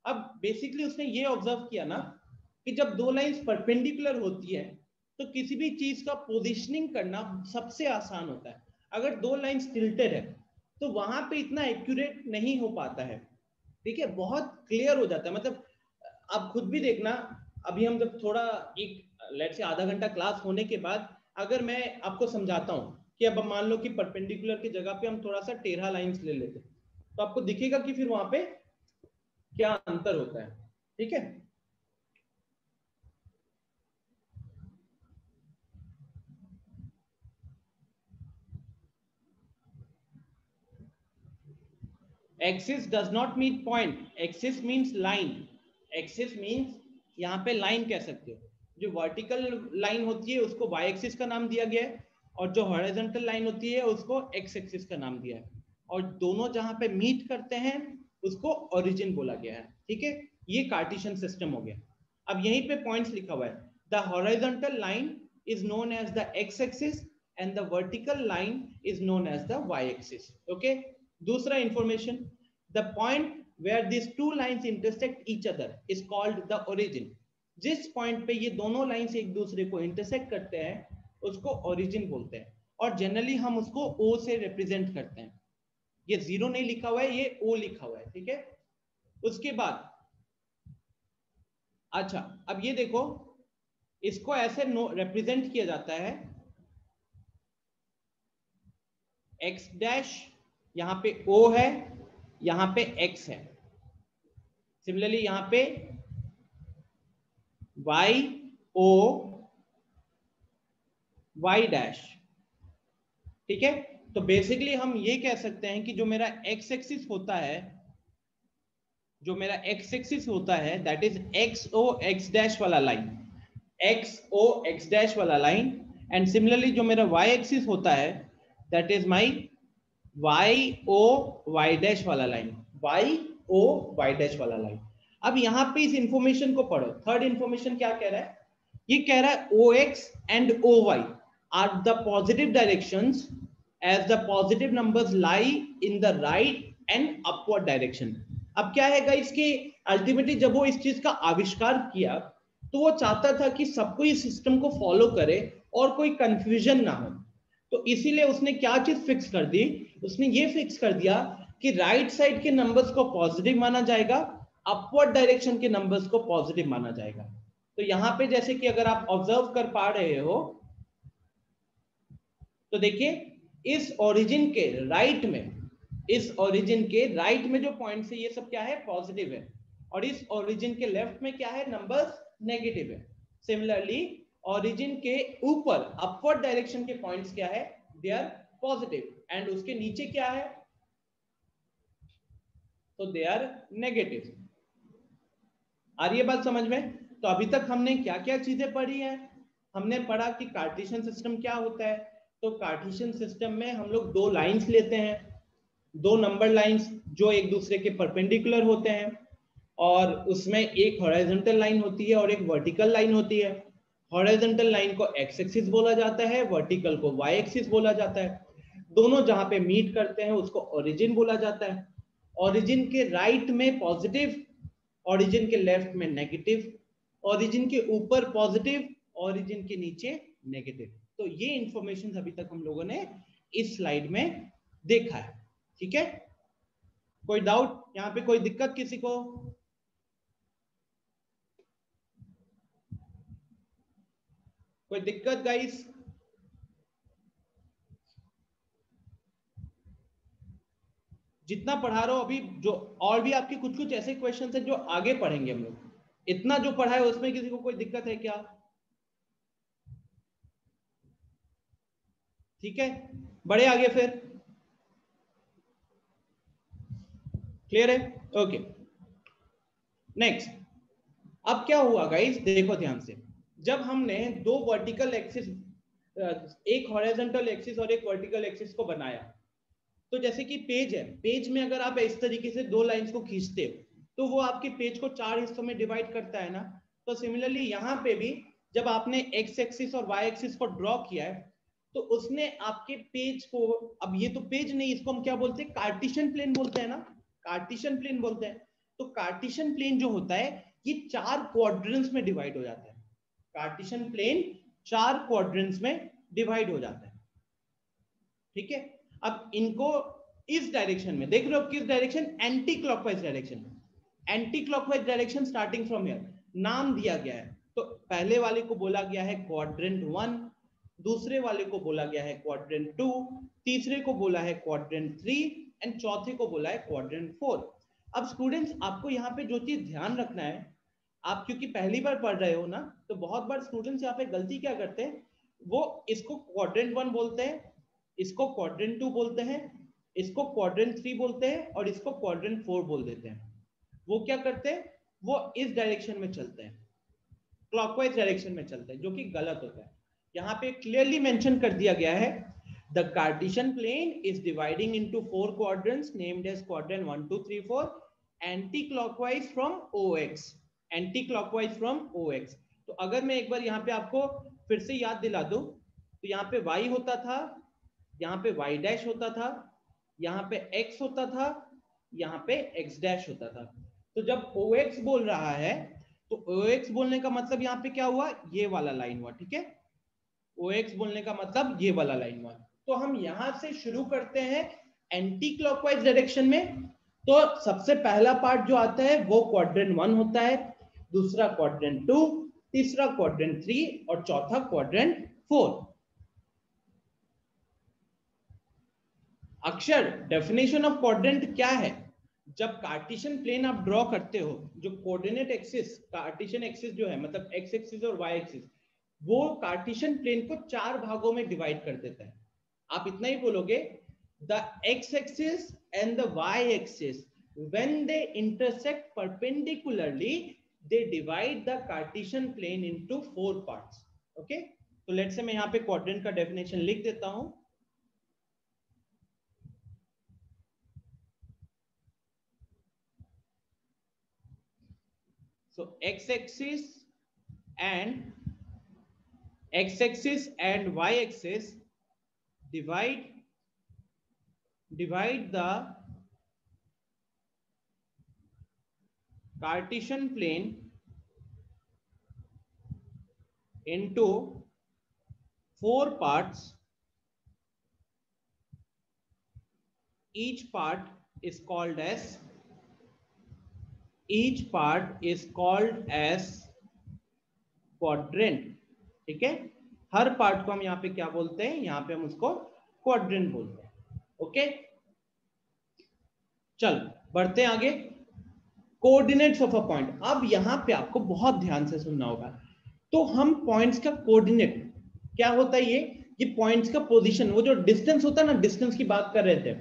अब बेसिकली उसने ये ऑब्जर्व किया ना कि जब दो लाइंस परपेंडिकुलर होती है तो किसी भी चीज का पोजीशनिंग करना सबसे आसान होता है। अगर दो लाइंस टिल्टेड है तो वहां पे इतना एक्यूरेट नहीं हो पाता है, ठीक है, बहुत क्लियर हो जाता है। मतलब आप खुद भी देखना, अभी हम जब थोड़ा एक लेट से आधा घंटा क्लास होने के बाद अगर मैं आपको समझाता हूँ कि अब मान लो कि परपेंडिकुलर की जगह पे हम थोड़ा सा टेढ़ा लाइंस ले लेते हैं, तो आपको दिखेगा कि फिर वहां पे क्या अंतर होता है। ठीक है, axis does not mean point, axis means line, axis means यहाँ पे लाइन कह सकते हो। जो वर्टिकल लाइन होती है उसको y एक्सिस का नाम दिया गया है, और जो हॉरिजॉन्टल लाइन होती है उसको x एक्सिस का नाम दिया है, और दोनों जहां पे मीट करते हैं उसको ओरिजिन बोला गया है। ठीक है, ये कार्टेशियन सिस्टम हो गया। अब यहीं पे पॉइंट्स लिखा हुआ है, the horizontal line is known as the x axis and the vertical line is known as the y axis. Okay, दूसरा information, the point where these two lines intersect each other is called the origin. जिस पॉइंट पे ये दोनों लाइंस एक दूसरे को इंटरसेक्ट करते हैं उसको ओरिजिन बोलते हैं, और जनरली हम उसको O से रिप्रेजेंट करते हैं। ये 0 नहीं लिखा हुआ है, ये O लिखा हुआ है, ठीक है। उसके बाद अच्छा, अब ये देखो, इसको ऐसे रिप्रेजेंट किया जाता है, x डैश, यहां पे O है, यहां पे x है, सिमिलरली यहां पे y O y डैश, ठीक है। तो बेसिकली हम ये कह सकते हैं कि जो मेरा x एक्सिस होता है, जो मेरा x एक्सिस होता है that is x o x dash वाला line, x o x dash वाला लाइन, एंड सिमिलरली जो मेरा y एक्सिस होता है that is my y o y dash वाला line, y o y dash वाला लाइन। अब यहां पे इस इंफॉर्मेशन को पढ़ो, थर्ड इंफॉर्मेशन क्या कह रहा है, ये कह रहा है ox and oy are the positive directions as the positive numbers lie in the right and upward direction। अब क्या है गाइस कि अल्टीमेटली जब वो इस चीज का आविष्कार किया तो वो चाहता था कि सबको इस सिस्टम को फॉलो करे और कोई कंफ्यूजन ना हो, तो इसीलिए उसने क्या चीज फिक्स कर दी, उसने ये फिक्स कर दिया कि राइट साइड के नंबर्स को पॉजिटिव माना जाएगा, अपवर्ड डायरेक्शन के नंबर्स को पॉजिटिव माना जाएगा। तो यहां पे जैसे कि अगर आप ऑब्जर्व कर पा रहे हो तो देखिए इस ओरिजिन के राइट में, इस ओरिजिन के राइट में जो पॉइंट्स है ये सब क्या है, पॉजिटिव है, और इस ओरिजिन के लेफ्ट में क्या है, नंबर्स नेगेटिव है। सिमिलरली ओरिजिन के ऊपर अपवर्ड डायरेक्शन के पॉइंट्स क्या है, दे आर पॉजिटिव, एंड उसके नीचे क्या है, तो दे आर नेगेटिव। आ रही है बात समझ में? तो अभी तक हमने क्या क्या चीजें पढ़ी है, हमने पढ़ा कि कार्टेशियन सिस्टम क्या होता है। तो कार्टेशियन सिस्टम में हम लोग दो लाइंस लेते हैं, दो नंबर लाइंस जो एक दूसरे के परपेंडिकुलर होते हैं, और उसमें एक हॉरिजॉन्टल लाइन होती है और एक वर्टिकल लाइन होती है। हॉरिजॉन्टल लाइन को एक्स एक्सिस बोला जाता है, वर्टिकल को वाई एक्सिस बोला जाता है। दोनों जहां पे मीट करते हैं उसको ओरिजिन बोला जाता है। ओरिजिन के राइट में पॉजिटिव, ओरिजिन के लेफ्ट में नेगेटिव, ओरिजिन के ऊपर पॉजिटिव, ओरिजिन के नीचे नेगेटिव। तो ये इंफॉर्मेशन अभी तक हम लोगों ने इस स्लाइड में देखा है, ठीक है। कोई डाउट यहाँ पे, कोई दिक्कत किसी को? कोई दिक्कत गाइस? जितना पढ़ा रहा हूं अभी, जो और भी आपके कुछ कुछ ऐसे क्वेश्चंस हैं जो आगे पढ़ेंगे हम लोग, इतना जो पढ़ा है उसमें किसी को कोई दिक्कत है क्या? ठीक है, बढ़े आगे फिर, क्लियर है? Okay, next. अब क्या हुआ गाइस, देखो ध्यान से, जब हमने दो वर्टिकल एक्सिस, एक हॉरिजॉन्टल एक्सिस और एक वर्टिकल एक्सिस को बनाया, तो जैसे कि पेज है, पेज में अगर आप इस तरीके से दो लाइंस को खींचते हो तो वो आपके पेज को चार हिस्सों में डिवाइड करता है ना। तो सिमिलरली यहाँ पे भी जब आपने एक्स एक्सिस और वाई एक्सिस को ड्रॉ किया है तो उसने आपके पेज को, अब ये तो पेज नहीं, इसको हम क्या बोलते हैं, कार्टेशियन प्लेन बोलते हैं ना, कार्टेशियन प्लेन बोलते हैं। तो कार्टेशियन प्लेन जो होता है ये चार क्वाड्रेंट्स में डिवाइड हो जाता है, कार्टेशियन प्लेन चार क्वाड्रेंट्स में डिवाइड हो जाता है, ठीक है। अब इनको इस डायरेक्शन में देख रहे हो, किस direction, anti clockwise direction, anti clockwise direction starting from here नाम दिया गया है। तो पहले वाले को बोला गया है क्वाड्रेंट 1, दूसरे वाले को बोला गया है क्वाड्रेंट 2, तीसरे को बोला है क्वाड्रेंट 3, एंड चौथे को बोला है क्वाड्रेंट 4। अब स्टूडेंट्स आपको यहाँ पे जो चीज ध्यान रखना है, आप क्योंकि पहली बार पढ़ रहे हो ना, तो बहुत बार स्टूडेंट्स यहाँ पे गलती क्या करते हैं, वो इसको क्वाड्रेंट 1 बोलते हैं, इसको क्वाड्रेंट 2 बोलते हैं, इसको क्वाड्रेंट 3 बोलते हैं, और इसको क्वाड्रेंट 4 बोल देते हैं। वो क्या करते हैं, वो इस डायरेक्शन में चलते हैं, क्लॉकवाइज डायरेक्शन में चलते हैं, जो कि गलत होता है। यहाँ पे क्लियरली मेंशन कर दिया गया है, the Cartesian plane is dividing into 4 quadrants named as quadrant 1 2 3 4 anti clockwise from OX, anti clockwise from OX। तो अगर मैं एक बार यहाँ पे आपको फिर से याद दिला दूं, तो यहाँ पे y होता था, यहाँ पे y डैश होता था, यहाँ पे x होता था, यहाँ पे x डैश होता था। तो जब OX बोल रहा है तो OX बोलने का मतलब यहाँ पे क्या हुआ, ये वाला लाइन हुआ, ठीक है। OX बोलने का मतलब ये वाला लाइन हुआ। तो हम यहां से शुरू करते हैं एंटी क्लॉकवाइज डायरेक्शन में। तो सबसे पहला पार्ट जो आता है वो क्वाड्रेंट 1 होता है, दूसरा क्वाड्रेंट 2, तीसरा क्वाड्रेंट 3 और चौथा क्वाड्रेंट 4। अक्षर, डेफिनेशन ऑफ क्वाड्रेंट क्या है? जब कार्टेशियन प्लेन आप ड्रॉ करते हो, जो कोऑर्डिनेट एक्सिस, कार्टेशियन एक्सिस जो है मतलब एक्स एक्सिस और वाई एक्सिस, वो कार्टेशियन प्लेन को 4 भागों में डिवाइड कर देता है। आप इतना ही बोलोगे, the X axis and the Y axis when they intersect perpendicularly they divide the Cartesian plane into 4 parts. Okay, तो लेट्स से मैं यहाँ पे क्वाड्रेंट का डेफिनेशन लिख देता हूं। So x-axis and y-axis divide the Cartesian plane into 4 parts. Each part is called as quadrant, ठीक है। हर पार्ट को हम यहाँ पे क्या बोलते हैं, यहाँ पे हम उसको क्वाड्रेंट बोलते हैं। ओके, चल बढ़ते हैं आगे। Coordinates of a point. अब यहाँ पे आपको बहुत ध्यान से सुनना होगा। तो हम पॉइंट्स का कोऑर्डिनेट क्या होता है, ये पॉइंट्स का पोजीशन, वो जो डिस्टेंस होता है ना, डिस्टेंस की बात कर रहे थे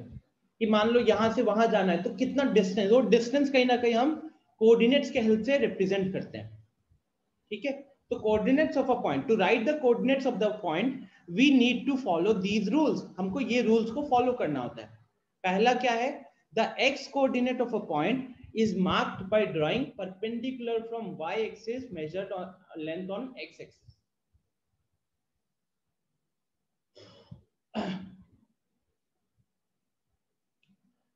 कि मान लो यहां से वहां जाना है तो कितना डिस्टेंस, वो डिस्टेंस कहीं ना कहीं हम कोऑर्डिनेट्स के हेल्प से रिप्रेजेंट करते हैं, ठीक है। तो coordinates of a point, to write the coordinates of the point we need to follow these rules. हमको ये रूल्स को फॉलो करना होता है। पहला क्या है, the x coordinate of a point is marked by drawing perpendicular from y-axis measured on length on x-axis.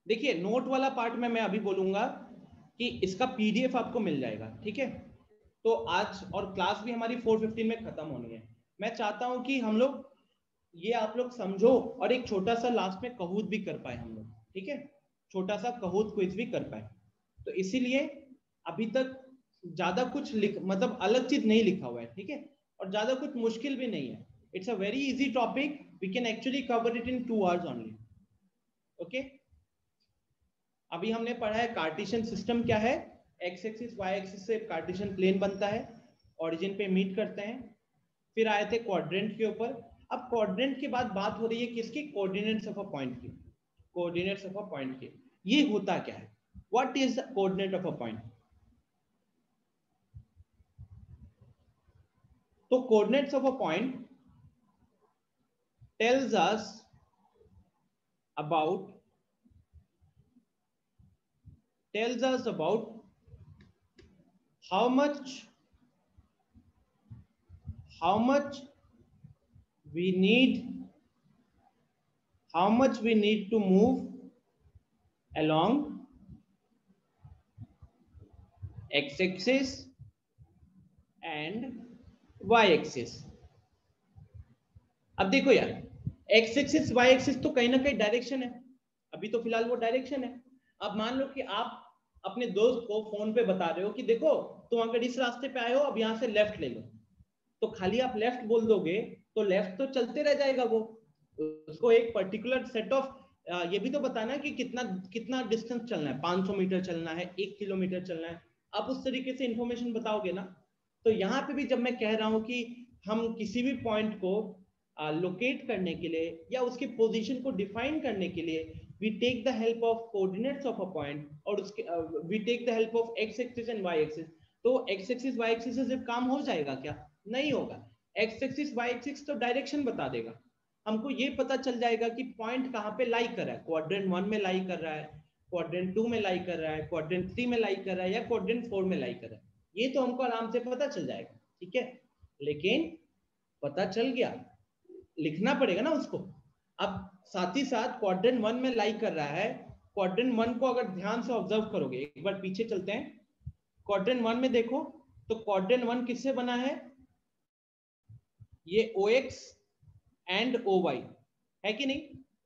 देखिए नोट वाला पार्ट में मैं अभी बोलूंगा कि इसका पीडीएफ आपको मिल जाएगा, ठीक है। तो आज और क्लास भी हमारी 4:15 में खत्म होनी है। मैं चाहता हूं कि हम लोग ये आप लोग समझो और एक छोटा सा लास्ट में कहूत भी कर पाए हम लोग, ठीक है। छोटा सा कहूत क्विज भी कर पाए। तो इसीलिए अभी तक ज्यादा कुछ मतलब अलग चीज नहीं लिखा हुआ है, ठीक है, और ज्यादा कुछ मुश्किल भी नहीं है। It's a very easy topic, we can actually cover it in 2 hours only. Okay, अभी हमने पढ़ा है कार्टेशियन सिस्टम क्या है, एक्स एक्सिस वाई एक्सिस से कार्टेशियन प्लेन बनता है, ओरिजिन पे मीट करते हैं। फिर आए थे क्वाड्रेंट के ऊपर। अब क्वाड्रेंट के बाद बात हो रही है किसकी, कोऑर्डिनेट्स ऑफ अ पॉइंट की। कोऑर्डिनेट्स ऑफ अ पॉइंट की ये होता क्या है, what is the coordinate of a point? So coordinates of a point tells us about how much we need to move along x-axis and y-axis। अब देखो यार, x-axis y-axis तो कहीं ना कहीं डायरेक्शन है, अभी तो फिलहाल वो डायरेक्शन है। अब मान लो कि आप अपने दोस्त को फोन पे बता रहे हो कि देखो तुम अगर इस रास्ते पे आए हो, अब यहां से लेफ्ट ले लो। तो खाली आप लेफ्ट बोल दोगे तो लेफ्ट तो चलते रह जाएगा, वो उसको एक पर्टिकुलर सेट ऑफ ये भी तो बताना है कि कितना डिस्टेंस चलना है, 500 मीटर चलना है, 1 किलोमीटर चलना है। आप उस तरीके से इंफॉर्मेशन बताओगे ना। तो यहाँ पे भी जब मैं कह रहा हूं कि हम किसी भी पॉइंट को लोकेट करने के लिए या उसके पोजीशन को डिफाइन करने के लिए we take the help of coordinates of a point, और उसके we take the help of x axis and y axis। तो x axis y axis से सिर्फ काम हो जाएगा क्या, नहीं होगा। x axis y axis तो डायरेक्शन बता देगा, हमको ये पता चल जाएगा कि पॉइंट कहाँ पे लाई कर रहा है, क्वाड्रेंट 1 में लाई कर रहा है, क्वाड्रेंट 2 में लाई कर रहा है, क्वाड्रेंट 3 में लाई कर रहा है या क्वाड्रेंट 4 में लाई कर रहा है। ये तो हमको आराम से पता चल जाएगा, ठीक है। लेकिन पता चल गया, लिखना पड़ेगा ना उसको। अब साथ ही साथ क्वाड्रेंट 1 में लाई कर रहा है, क्वाड्रेंट 1 को अगर ध्यान से ऑब्जर्व करोगे, एक बार पीछे चलते हैं, क्वाड्रेंट 1 में देखो तो क्वाड्रेंट 1 किससे बना है, ये OX एंड OY है कि नहीं,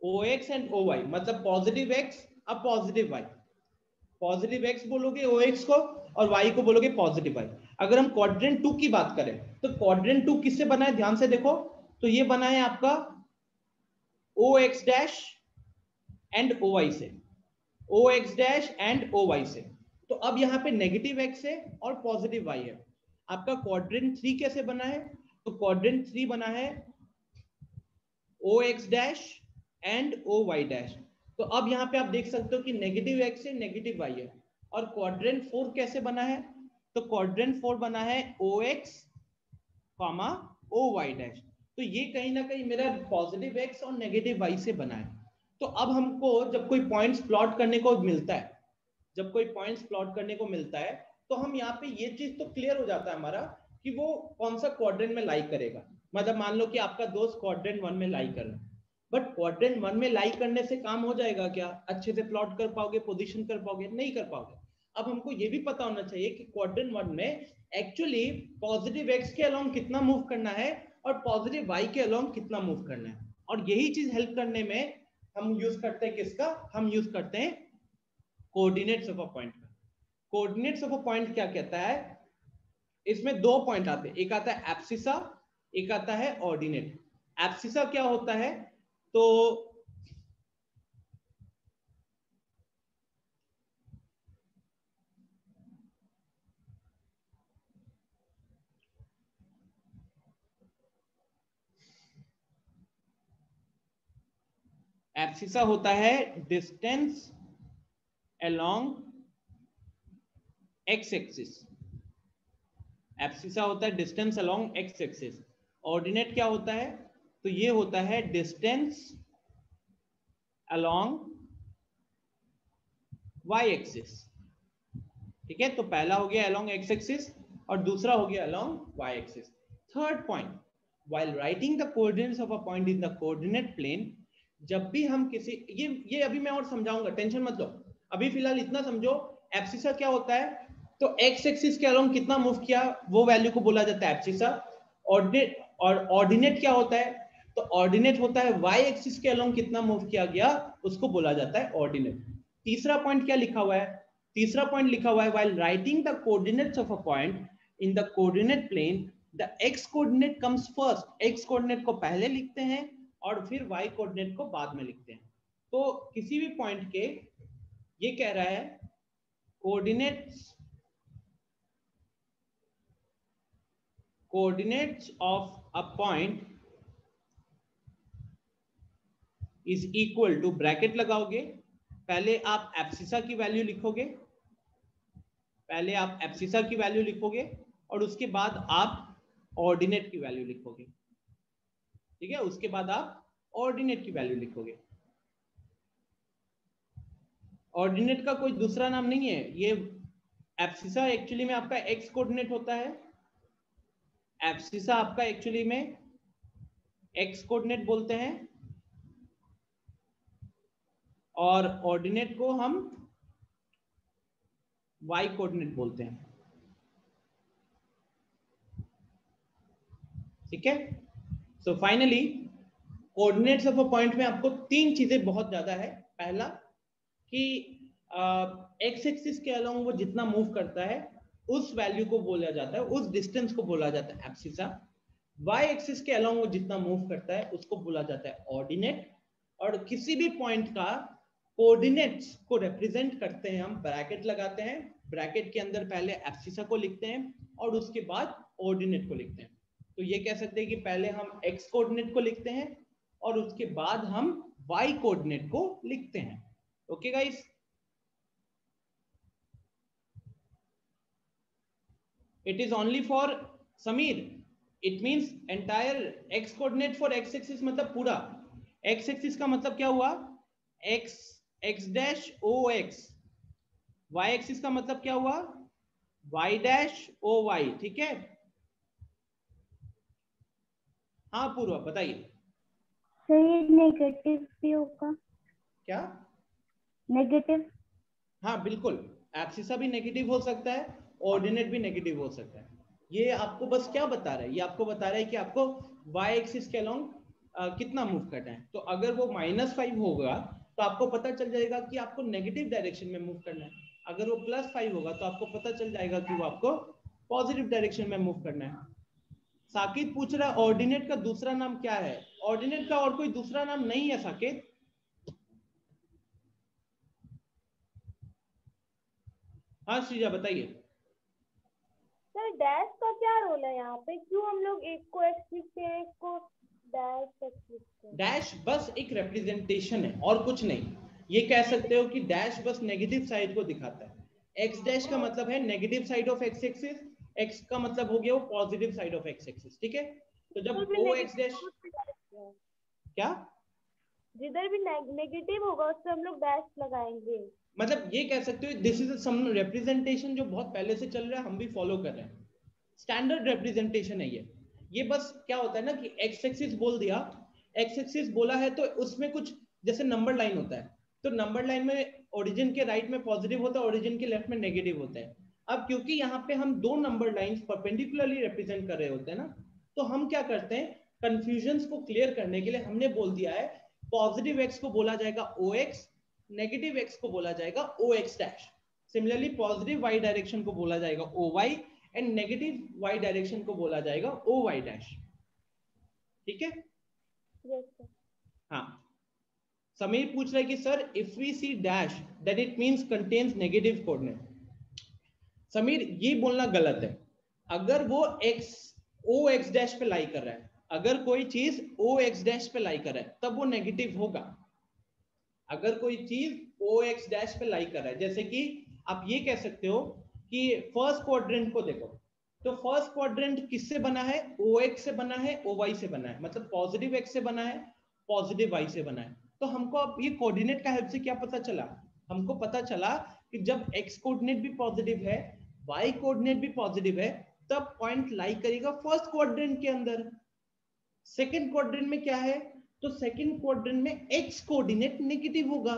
OX एंड OY मतलब पॉजिटिव X अब पॉजिटिव Y, पॉजिटिव X बोलोगे OX को और Y को बोलोगे पॉजिटिव Y। अगर हम क्वाड्रेंट 2 की बात करें तो क्वाड्रेंट 2 किससे बना है, ध्यान से देखो तो ये बना है आपका OX डैश एंड OY से, OX डैश एंड OY से। तो अब यहाँ पे नेगेटिव X है और पॉजिटिव Y है। आपका क्वाड्रेंट 3 कैसे बना है, तो क्वाड्रेंट 3 बना है OX dash and OY dash. तो अब यहाँ पे आप देख सकते हो कि नेगेटिव X है नेगेटिव Y है। और क्वाड्रेंट 4 कैसे बना है, तो क्वाड्रेंट 4 बना है OX कॉमा OY डैश। तो ये कहीं ना कहीं मेरा पॉजिटिव X और नेगेटिव Y से बना है। तो अब हमको जब कोई पॉइंट्स प्लॉट करने को मिलता है, जब कोई पॉइंट्स प्लॉट करने को मिलता है तो हम यहाँ पे ये चीज तो क्लियर हो जाता है हमारा कि वो कौन सा क्वाड्रेंट में लाई करेगा। मतलब मान लो कि आपका दोस्त क्वाड्रेंट 1 में लाई कर रहा है, बट क्वाड्रेंट 1 में लाई करने से काम हो जाएगा क्या, अच्छे से प्लॉट कर पाओगे, पोजीशन कर पाओगे, नहीं कर पाओगे। अब हमको ये भी पता होना चाहिए कि क्वाड्रेंट 1 में एक्चुअली पॉजिटिव X के अलोंग कितना मूव करना है और पॉजिटिव Y के अलोंग कितना मूव करना है। और यही चीज हेल्प करने में हम यूज करते हैं किसका, हम यूज करते हैं कोऑर्डिनेट्स ऑफ अ पॉइंट का। कोऑर्डिनेट्स ऑफ अ पॉइंट क्या कहता है, इसमें दो पॉइंट आते हैं, एक आता है एब्सिसा, एक आता है ऑर्डिनेट। एब्सिसा क्या होता है, तो एब्सिसा होता है distance along x axis, abscissa होता है distance along x axis. Ordinate क्या होता है, तो ये होता है डिस्टेंस अलोंग वाई एक्सिस। ठीक है, तो पहला हो गया अलोंग एक्स एक्सिस और दूसरा हो गया along Y axis. Third point, while writing the coordinates of a point in the coordinate plane, जब भी हम किसी ये अभी मैं और समझाऊंगा, टेंशन मत लो, अभी फिलहाल इतना समझो एब्सिसा क्या होता है। तो एक्स एक्सिस के अलोंग कितना मूव किया वो वैल्यू को बोला जाता है एब्सिसा। ऑर्डिनेट, और ऑर्डिनेट क्या होता है, तो ऑर्डिनेट होता है वाई एक्सिस के अलोंग कितना मूव किया गया उसको बोला जाता है ऑर्डिनेट। तीसरा पॉइंट क्या लिखा हुआ है, तीसरा पॉइंट लिखा हुआ है while writing the coordinates of a point in the coordinate plane the x coordinate comes first, x coordinate को पहले लिखते हैं और फिर y coordinate को बाद में लिखते हैं। तो किसी भी पॉइंट के ये कह रहा है coordinates of a point is equal to, bracket लगाओगे, पहले आप एब्सिसा की वैल्यू लिखोगे, पहले आप एब्सिसा की वैल्यू लिखोगे और उसके बाद आप ऑर्डिनेट की वैल्यू लिखोगे। ठीक है, उसके बाद आप ऑर्डिनेट की वैल्यू लिखोगे। ऑर्डिनेट का कोई दूसरा नाम नहीं है, ये एब्सिसा एक्चुअली में आपका एक्स कोऑर्डिनेट होता है, एब्सिसा आपका एक्चुअली में एक्स कोऑर्डिनेट बोलते हैं और ऑर्डिनेट को हम वाई कोऑर्डिनेट बोलते हैं। ठीक है, so finally coordinates of a point में आपको तीन चीजें बहुत ज्यादा है। पहला कि एक्स एक्सिस के अलोंग वो जितना मूव करता है उस वैल्यू को बोला जाता है, उस डिस्टेंस को बोला जाता है एब्सिसा। वाई एक्सिस के अलोंग वो जितना मूव करता है उसको बोला जाता है ऑर्डिनेट। और किसी भी पॉइंट का कोऑर्डिनेट्स को रिप्रेजेंट करते हैं हम ब्रैकेट लगाते हैं, ब्रैकेट के अंदर पहले एब्सिसा को लिखते हैं और उसके बाद ऑर्डिनेट को लिखते हैं। तो ये कह सकते हैं कि पहले हम एक्स कोऑर्डिनेट को लिखते हैं और उसके बाद हम वाई कोऑर्डिनेट को लिखते हैं। Okay guys, it is only for Samir, it means entire x coordinate for x axis, मतलब पूरा x axis का मतलब क्या हुआ, x x dash o x, y axis का मतलब क्या हुआ, y dash o y। ठीक है, हाँ पूर्वा बताइए। सही, नेगेटिव भी होगा क्या, नेगेटिव। हाँ बिल्कुल, एब्सिसा भी नेगेटिव हो सकता है, ऑर्डिनेट भी नेगेटिव हो सकता है। ये आपको बस क्या बता रहा है, ये आपको बता रहा है कि आपको वाई एक्सिस के अलोंग कितना मूव करना है। तो अगर वो -5 होगा तो आपको पता चल जाएगा कि आपको नेगेटिव डायरेक्शन में मूव करना है। अगर वो +5 होगा तो आपको पता चल जाएगा कि वो आपको पॉजिटिव डायरेक्शन में मूव करना है। साकिब पूछ रहा है ऑर्डिनेट का दूसरा नाम क्या है? ऑर्डिनेट का और कोई दूसरा नाम नहीं है साकिब। हाँ श्रीजा बताइए। सर डैश का क्या रोल है यहाँ पे? क्यों हम लोग एक को एक्स लिखते हैं, एक को डैश एक्स लिखते हैं? डैश बस एक रिप्रेजेंटेशन है और कुछ नहीं। ये कह सकते हो कि डैश बस नेगेटिव साइड को दिखाता है। एक्स डैश का मतलब है negative side of x axis, x का मतलब हो गया वो positive side of x axis. ठीक है, तो जब ओ एक्स डैश क्या, जिधर भी नेगेटिव होगा उस पे हम लोग डैश लगाएंगे। मतलब ये कह सकते हो दिस इज सम रिप्रेजेंटेशन जो बहुत पहले से चल रहा है, हम भी फॉलो कर रहे हैं। स्टैंडर्ड रिप्रेजेंटेशन है ये बस क्या होता है ना कि एक्स एक्सिस बोल दिया, एक्स एक्सिस बोला है तो उसमें कुछ जैसे नंबर लाइन होता है, तो नंबर लाइन में ओरिजिन के राइट में पॉजिटिव होता है, ओरिजिन के लेफ्ट में नेगेटिव होता है। अब क्योंकि यहाँ पे हम दो नंबर लाइंस परपेंडिकुलरली रिप्रेजेंट कर रहे होते हैं ना, तो हम क्या करते हैं कंफ्यूजन को क्लियर करने के लिए हमने बोल दिया है पॉजिटिव एक्स को बोला जाएगा ओ एक्स, नेगेटिव एक्स को बोला जाएगा O X dash. Similarly positive Y direction को बोला जाएगा O Y and negative Y direction को बोला जाएगा ओ वाई डैश। ठीक है? Yes sir. हाँ, समीर पूछ रहा है कि sir if we see dash then it means contains negative coordinate. Sameer ये बोलना गलत है। अगर वो एक्स ओ एक्स डैश पे लाई कर रहा है, अगर कोई चीज ओ एक्स डैश पे लाई कर रहा है तब वो नेगेटिव होगा। अगर कोई चीज ओ एक्स डैश पे लाई कर रहा है, जैसे कि आप ये कह सकते हो कि फर्स्ट क्वाड्रेंट को देखो, तो फर्स्ट क्वाड्रेंट किससे बना है? ओ एक्स से बना है, ओ वाई से बना है, मतलब पॉजिटिव एक्स से बना है, पॉजिटिव वाई से बना है। तो हमको अब ये कोऑर्डिनेट का हेल्प से क्या पता चला? हमको पता चला कि जब एक्स कोऑर्डिनेट भी पॉजिटिव है, वाई कोऑर्डिनेट भी पॉजिटिव है, तब पॉइंट लाई करेगा फर्स्ट क्वाड्रेंट के अंदर। सेकंड क्वाड्रेंट में क्या है? तो सेकंड क्वाड्रेंट में एक्स कोऑर्डिनेट नेगेटिव होगा,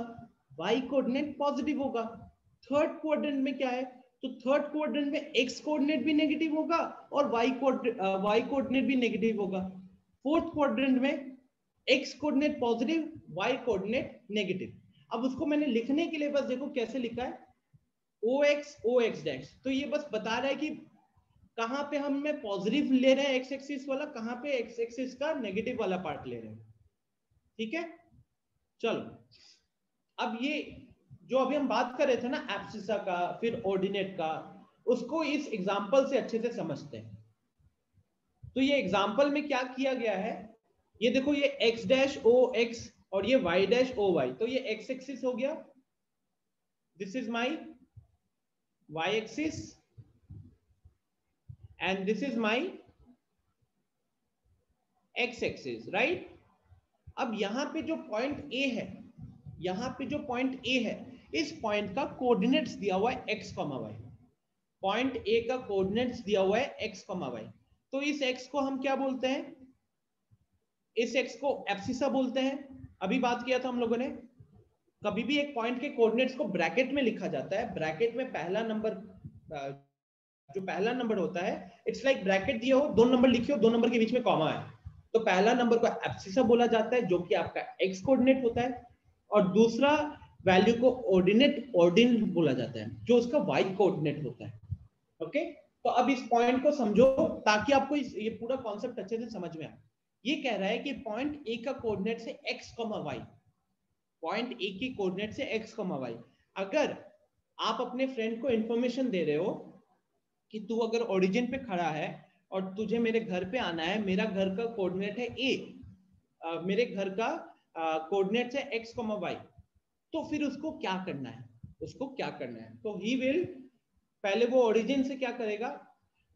वाई कोऑर्डिनेट पॉजिटिव होगा। थर्ड क्वाड्रेंट में क्या है? तो थर्ड क्वाड्रेंट में एक्स कोऑर्डिनेट भी नेगेटिव होगा और वाई कोऑर्डिनेट भी नेगेटिव होगा। फोर्थ क्वाड्रेंट में X coordinate positive, Y coordinate negative. अब उसको मैंने लिखने के लिए बस देखो कैसे लिखा है, ओ एक्स डैश। तो ये बस बता रहा है कि कहां पे हम में पॉजिटिव ले रहे हैं एक्स एक्सिस वाला, कहां पे एक्स एक्सिस का नेगेटिव वाला पार्ट ले रहे हैं। ठीक है, चलो अब ये जो अभी हम बात कर रहे थे ना एब्सिसा का फिर ऑर्डिनेट का, उसको इस एग्जांपल से अच्छे से समझते हैं। तो ये एग्जांपल में क्या किया गया है, ये देखो ये एक्स डैश ओ एक्स और ये वाई डैश ओ वाई, तो ये एक्स एक्सिस हो गया, this is my Y axis and this is my x axis, right? अब यहां पे जो पॉइंट A है, यहां पे जो पॉइंट A है, इस पॉइंट का कोऑर्डिनेट्स दिया हुआ है x, y। पॉइंट A का कोऑर्डिनेट्स दिया हुआ है x, y। तो इस x को हम क्या बोलते हैं? इस x को एब्सिसा बोलते हैं। अभी बात किया था हम लोगों ने, कभी भी एक पॉइंट के कोऑर्डिनेट्स को ब्रैकेट में लिखा जाता है। ब्रैकेट में पहला नंबर जो पहला नंबर होता है, इट्स लाइक ब्रैकेट दिया हो, 2 नंबर लिखे हो, 2 नंबर के बीच में कॉमा है, तो पहला नंबर को एब्सिसा बोला जाता है जो कि आपका एक्स कोऑर्डिनेट होता है, और दूसरा वैल्यू को ऑर्डिनेट बोला जाता है जो उसका वाई कोऑर्डिनेट होता है। ओके, तो अब इस पॉइंट को समझो ताकि आपको ये पूरा कॉन्सेप्ट अच्छे से समझ में आए। ये कह रहा है कि पॉइंट ए का कोऑर्डिनेट से एक्स, वाई, पॉइंट ए की कोऑर्डिनेट से एक्स, वाई। अगर आप अपने फ्रेंड को इंफॉर्मेशन दे रहे हो कि तू अगर ओरिजिन पे खड़ा है और तुझे मेरे घर पे आना है, मेरा घर का कोऑर्डिनेट है ए, मेरे घर का कोऑर्डिनेट है एक्स, वाई, तो फिर उसको क्या करना है? उसको क्या करना है? तो ही विल पहले वो ओरिजिन से क्या करेगा,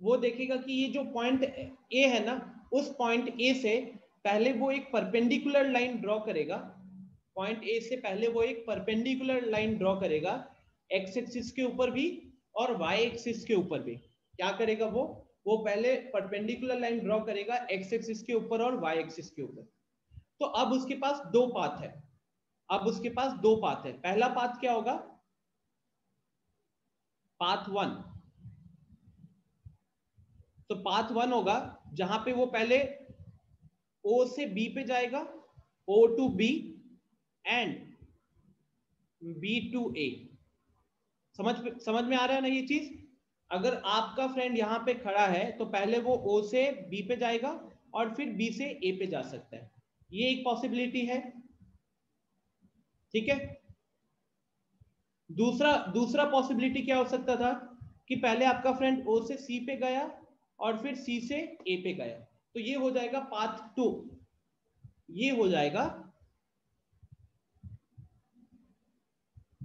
वो देखेगा कि ये जो पॉइंट ए है ना, उस पॉइंट ए से पहले वो एक परपेंडिकुलर लाइन ड्रॉ करेगा। पॉइंट ए से पहले वो एक परपेंडिकुलर लाइन ड्रॉ करेगा, एक्स एक्सिस के ऊपर भी और वाई एक्सिस के ऊपर भी। क्या करेगा वो पहले परपेंडिकुलर लाइन ड्रॉ करेगा एक्स एक्सिस के ऊपर और वाई एक्सिस के ऊपर। तो अब उसके पास 2 पाथ है। अब उसके पास दो पाथ है। पहला पाथ क्या होगा, पाथ 1। तो पाथ 1 होगा जहां पे वो पहले O से B पे जाएगा, O to B and B to A। समझ में आ रहा है ना ये चीज? अगर आपका फ्रेंड यहां पे खड़ा है तो पहले वो O से B पे जाएगा और फिर B से A पे जा सकता है। ये एक पॉसिबिलिटी है, ठीक है। दूसरा पॉसिबिलिटी क्या हो सकता था कि पहले आपका फ्रेंड O से C पे गया और फिर C से A पे गया। तो ये हो जाएगा पाथ 2, ये हो जाएगा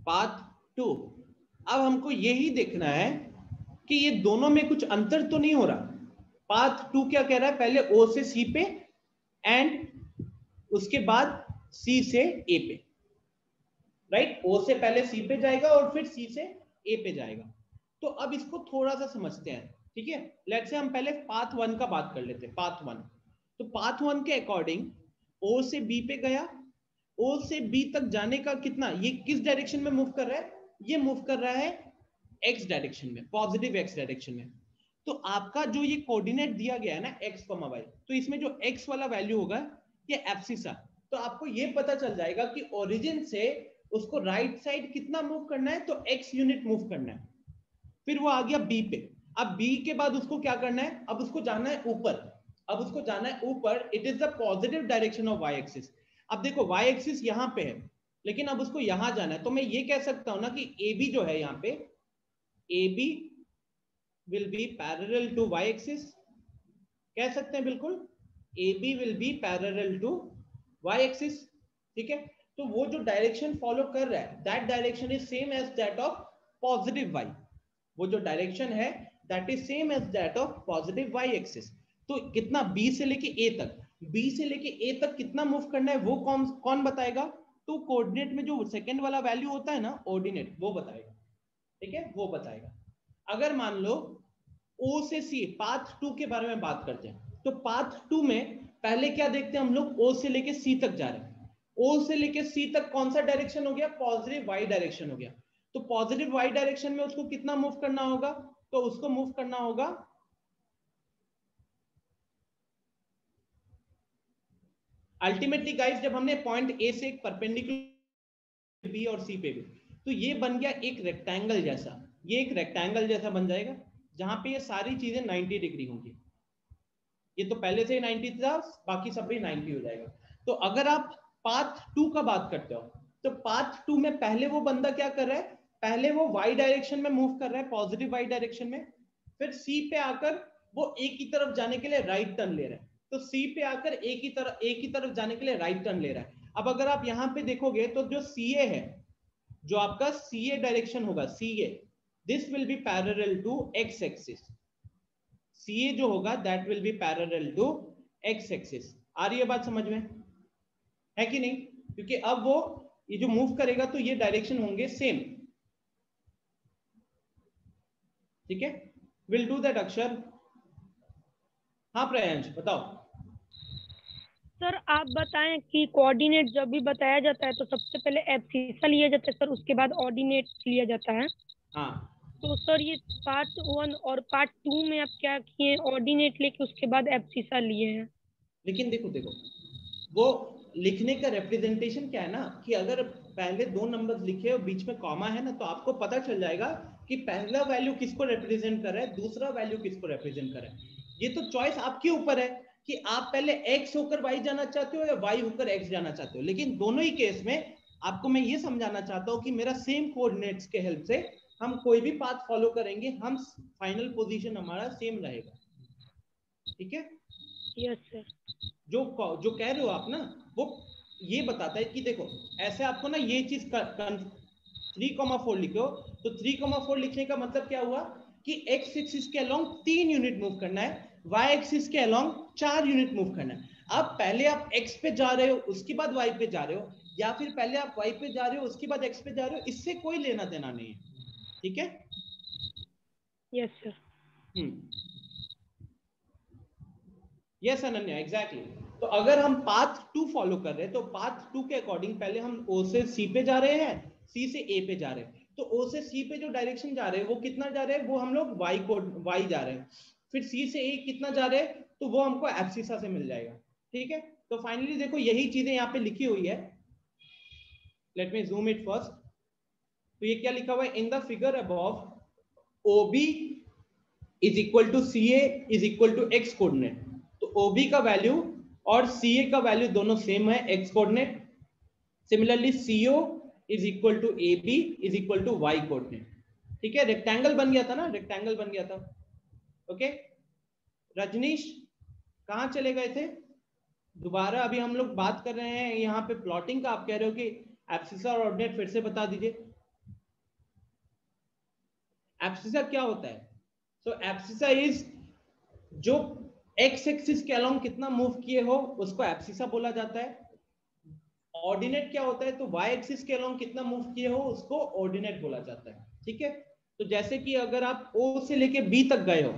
पाथ 2। अब हमको यही देखना है कि ये दोनों में कुछ अंतर तो नहीं हो रहा। पाथ 2 क्या कह रहा है, पहले O से C पे एंड उसके बाद C से A पे, राइट। O से पहले C पे जाएगा और फिर C से A पे जाएगा। तो अब इसको थोड़ा सा समझते हैं, ठीक है। लेट्स से हम पहले पाथ 1 का बात कर लेते हैं। पाथ 1, तो पाथ 1 के अकॉर्डिंग O से B पे गया, O से B तक जाने का कितना, ये किस डायरेक्शन में मूव कर रहा है, ये मूव कर रहा है x डायरेक्शन में, पॉजिटिव x डायरेक्शन में। तो आपका जो ये कोऑर्डिनेट दिया गया है ना x, y, तो इसमें जो x वाला वैल्यू होगा ये एब्सिसा। तो आपको ये पता चल जाएगा कि ओरिजिन से उसको राइट साइड कितना मूव करना है, तो x यूनिट मूव करना है। फिर वो आ गया B पे। अब B के बाद उसको क्या करना है, अब उसको जाना है ऊपर। अब उसको जाना है ऊपर, it is the positive direction of y axis. अब देखो y एक्सिस यहां पे है, लेकिन अब उसको यहां जाना है। तो मैं ये कह सकता हूं ना कि AB जो है यहाँ पे, AB will be parallel to y axis, कह सकते हैं बिल्कुल, AB will be parallel to y axis, ठीक है। तो वो जो डायरेक्शन फॉलो कर रहा है, that direction is same as that of positive y। वो जो डायरेक्शन है that is same as that of positive y axis. तो कितना, B से लेके A तक, B से लेके A तक कितना मूव करना है वो कौन बताएगा? तो कोऑर्डिनेट में जो सेकंड वाला वैल्यू होता है ना, ऑर्डिनेट, वो बताएगा, ठीक है, वो बताएगा। अगर मान लो O से C, पाथ 2 के बारे में बात करते हैं, तो पाथ 2 में पहले क्या देखते हैं हम लोग, O से लेके C तक जा रहे हैं। O से लेके C तक कौन सा डायरेक्शन हो गया, पॉजिटिव y डायरेक्शन हो गया। तो पॉजिटिव y डायरेक्शन में उसको कितना मूव करना होगा, तो उसको मूव करना होगा अल्टीमेटली गाइस, जब हमने पॉइंट A से एक परपेंडिकुलर B और C पे भी, तो ये बन गया एक रेक्टेंगल जैसा, ये एक रेक्टेंगल जैसा बन जाएगा जहां पे ये सारी चीजें 90 डिग्री होंगी। ये तो पहले से ही 90 था, बाकी सब भी 90 हो जाएगा। तो अगर आप पाथ 2 का बात करते हो, तो पाथ 2 में पहले वो बंदा क्या कर रहा है, पहले वो y डायरेक्शन में मूव कर रहा है, पॉजिटिव y डायरेक्शन में। फिर C पे आकर वो A की तरफ जाने के लिए राइट टर्न ले रहा है। तो C पे आकर A की तरफ जाने के लिए राइट टर्न ले रहा है। अब अगर आप यहां पे देखोगे तो जो CA है, जो आपका CA डायरेक्शन होगा, CA, this will be parallel to x axis. CA जो होगा that will be parallel to x axis. आ रही है बात समझ में, है कि नहीं? क्योंकि अब वो ये जो मूव करेगा तो ये डायरेक्शन होंगे सेम, ठीक है। विल डू दैट अक्षर। हाँ प्रियांश बताओ। सर आप बताएं कि कोऑर्डिनेट जब भी बताया जाता है तो सबसे पहले एब्सिसा लिया जाता है सर, उसके बाद ऑर्डिनेट लिया जाता है। हाँ, तो सर ये पार्ट 1 और पार्ट 2 में आप क्या किए, ऑर्डिनेट लेके उसके बाद एब्सिसा लिए हैं। लेकिन देखो वो लिखने का रिप्रेजेंटेशन क्या है ना, कि अगर पहले दो नंबर्स लिखे और बीच में कॉमा है ना, तो आपको पता चल जाएगा कि पहला वैल्यू किसको रिप्रेजेंट कर रहा है, दूसरा वैल्यू किसको रिप्रेजेंट कर रहा है। ये तो चॉइस आपके ऊपर है कि आप पहले x होकर y जाना चाहते हो या y होकर x जाना चाहते हो। लेकिन दोनों ही केस में आपको मैं ये समझाना चाहता हूं कि मेरा सेम कोऑर्डिनेट्स के हेल्प से हम कोई भी पाथ फॉलो करेंगे, हम फाइनल पोजीशन हमारा सेम रहेगा, ठीक है। Yes sir. जो कह रहे हो आप ना, वो ये बताता है कि देखो ऐसे आपको ना ये चीज 3,4 लिखो, तो 3,4 लिखने का मतलब क्या हुआ कि x एक्सिस के अलोंग 3 यूनिट मूव करना है, y एक्सिस के अलोंग 4 यूनिट मूव करना है। अब पहले आप x पे जा रहे हो उसके बाद y पे जा रहे हो, या फिर पहले आप y पे जा रहे हो उसके बाद x पे जा रहे हो, इससे कोई लेना देना नहीं है, ठीक है। Yes sir. Yes Ananya, exactly. तो अगर हम पाथ 2 फॉलो कर रहे हैं तो पाथ 2 के अकॉर्डिंग पहले हम ओ से सी पे जा रहे हैं, सी से ए पे जा रहे हैं। तो ओ से सी पे जो डायरेक्शन जा रहे हैं वो कितना जा रहे हैं, वो हम लोग वाई जा रहे हैं। फिर सी से ए कितना जा रहे हैं, तो वो हमको एब्सिसा से मिल जाएगा। ठीक है, तो फाइनली देखो यही चीजें यहाँ पे लिखी हुई है। Let me zoom it first. तो ये क्या लिखा हुआ है, in the figure above OB is equal to CA is equal to X coordinate. तो OB का वैल्यू और CA का वैल्यू दोनों सेम है, X coordinate. Similarly CO is equal to AB is equal to Y coordinate. ठीक है, रेक्टेंगल बन गया था ना, रेक्टेंगल बन गया था। ओके रजनीश कहाँ चले गए थे दोबारा? अभी हम लोग बात कर रहे हैं यहाँ पे प्लॉटिंग का, आप कह रहे हो कि एब्सिसा और ऑर्डिनेट फिर से बता दीजिए। एब्सिसा क्या होता है? सो एब्सिसा इज जो एक्स एक्सिस के अलोंग कितना मूव किए हो उसको एब्सिसा बोला जाता है। ऑर्डिनेट क्या होता है? तो वाई एक्सिस के अलोंग कितना मूव किए हो उसको ऑर्डिनेट बोला जाता है। ठीक है, तो जैसे कि अगर आप O से लेके B तक गए हो,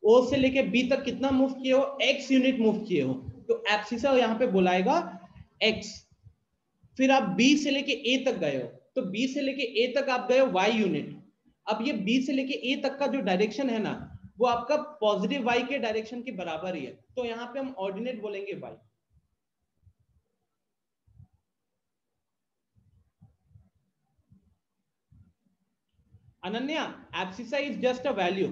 O से लेके B तक कितना मूव किए हो, x यूनिट मूव किए हो, तो एब्सिसा यहाँ पे बुलाएगा x। फिर आप B से लेके A तक गए हो, तो B से लेके A तक आप गए हो y यूनिट। अब ये B से लेके A तक का जो डायरेक्शन है ना, वो आपका पॉजिटिव y के डायरेक्शन के बराबर ही है, तो यहाँ पे हम ऑर्डिनेट बोलेंगे y। Ananya, abscissa is just a value.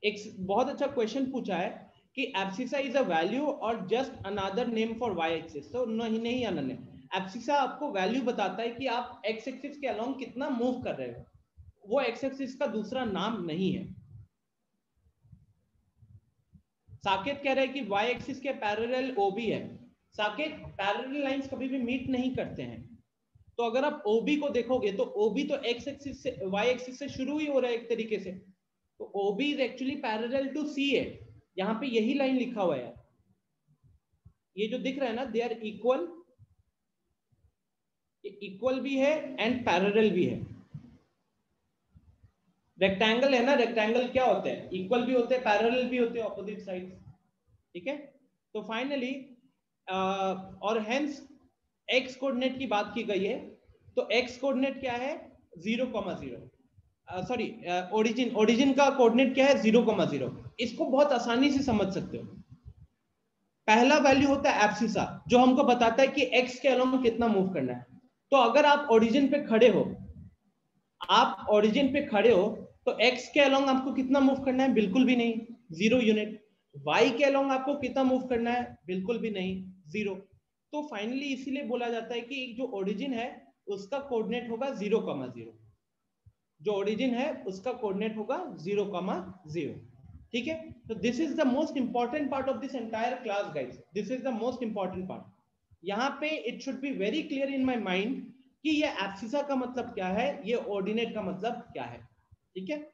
एक बहुत अच्छा क्वेश्चन पूछा है कि एब्सिसा इज अ वैल्यू और just another name for Y axis. तो नहीं अनन्या, एब्सिसा आपको वैल्यू बताता है कि आप एक्स एक्सिस के अलोंग कितना मूव कर रहे हो, वो एक्स एक्सिस का दूसरा नाम नहीं है। साकेत कह रहे हैं कि वाई एक्सिस के पैरेलल OB है। साकेत, पैरेलल लाइंस कभी भी मीट नहीं करते हैं। तो अगर आप OB को देखोगे तो OB तो एक्स एक्सिस से वाई एक्सिस से शुरू ही हो रहा है एक तरीके से। तो OB is actually parallel to CA। यहाँ पे यही लाइन लिखा हुआ है, ये जो दिख रहा है ना, दे आर इक्वल। इक्वल भी है एंड पैरेलल भी है। रेक्टेंगल है ना, रेक्टेंगल क्या होते हैं, इक्वल भी होते हैं पैरेलल भी होते हैं, ऑपोजिट साइड। ठीक है, तो फाइनली और हेंस एक्स कोऑर्डिनेट की बात की गई है। तो एक्स कोऑर्डिनेट क्या है, 0,0। सॉरी, ओरिजिन का कोऑर्डिनेट क्या है, 0,0। इसको बहुत आसानी से समझ सकते हो। पहला वैल्यू होता है एब्सिसा, जो हमको बताता है कि एक्स के अलोंग कितना मूव करना है। तो अगर आप ओरिजिन पे खड़े हो, तो एक्स के अलोंग आपको कितना मूव करना है, बिल्कुल भी नहीं, 0 यूनिट। वाई के अलोंग आपको कितना मूव करना है, बिल्कुल भी नहीं, 0। तो फाइनली इसीलिए बोला जाता है कि जो ओरिजिन है उसका कोऑर्डिनेट होगा 0,0। जो ओरिजिन है उसका कोऑर्डिनेट होगा 0,0। ठीक है, तो this is the most important part of this entire class guys. This is the most important part. यहाँ पे it should be very clear in my mind कि ये एब्सिसा का मतलब क्या है, ये ऑर्डिनेट का मतलब क्या है। ठीक है,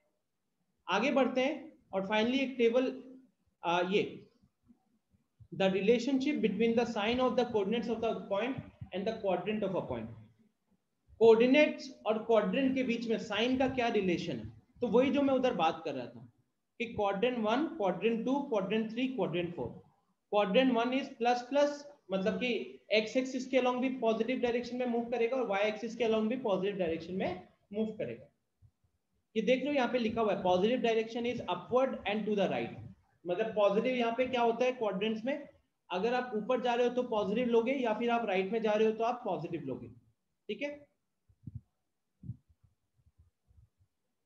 आगे बढ़ते हैं और फाइनली एक टेबल, ये the relationship between the sign of the coordinates of the point and the quadrant of a point. Coordinates और क्वाड्रेंट के बीच में साइन का क्या रिलेशन है, तो वही जो मैं उधर बात कर रहा था कि quadrant 1, quadrant 2, quadrant 3, quadrant 4। Quadrant 1 is plus plus, मतलब कि एक्स एक्सिस के अलोंग भी पॉजिटिव डायरेक्शन में मूव करेगा और वाई एक्सिस के अलोंग भी पॉजिटिव डायरेक्शन में मूव करेगा। ये देख लो यहाँ पे लिखा हुआ है, positive direction is upward and to the right. मतलब पॉजिटिव यहाँ पे क्या होता है क्वाड्रेंट्स में, अगर आप ऊपर जा रहे हो तो पॉजिटिव लोगे, या फिर आप राइट में जा रहे हो तो आप पॉजिटिव लोगे। ठीक है,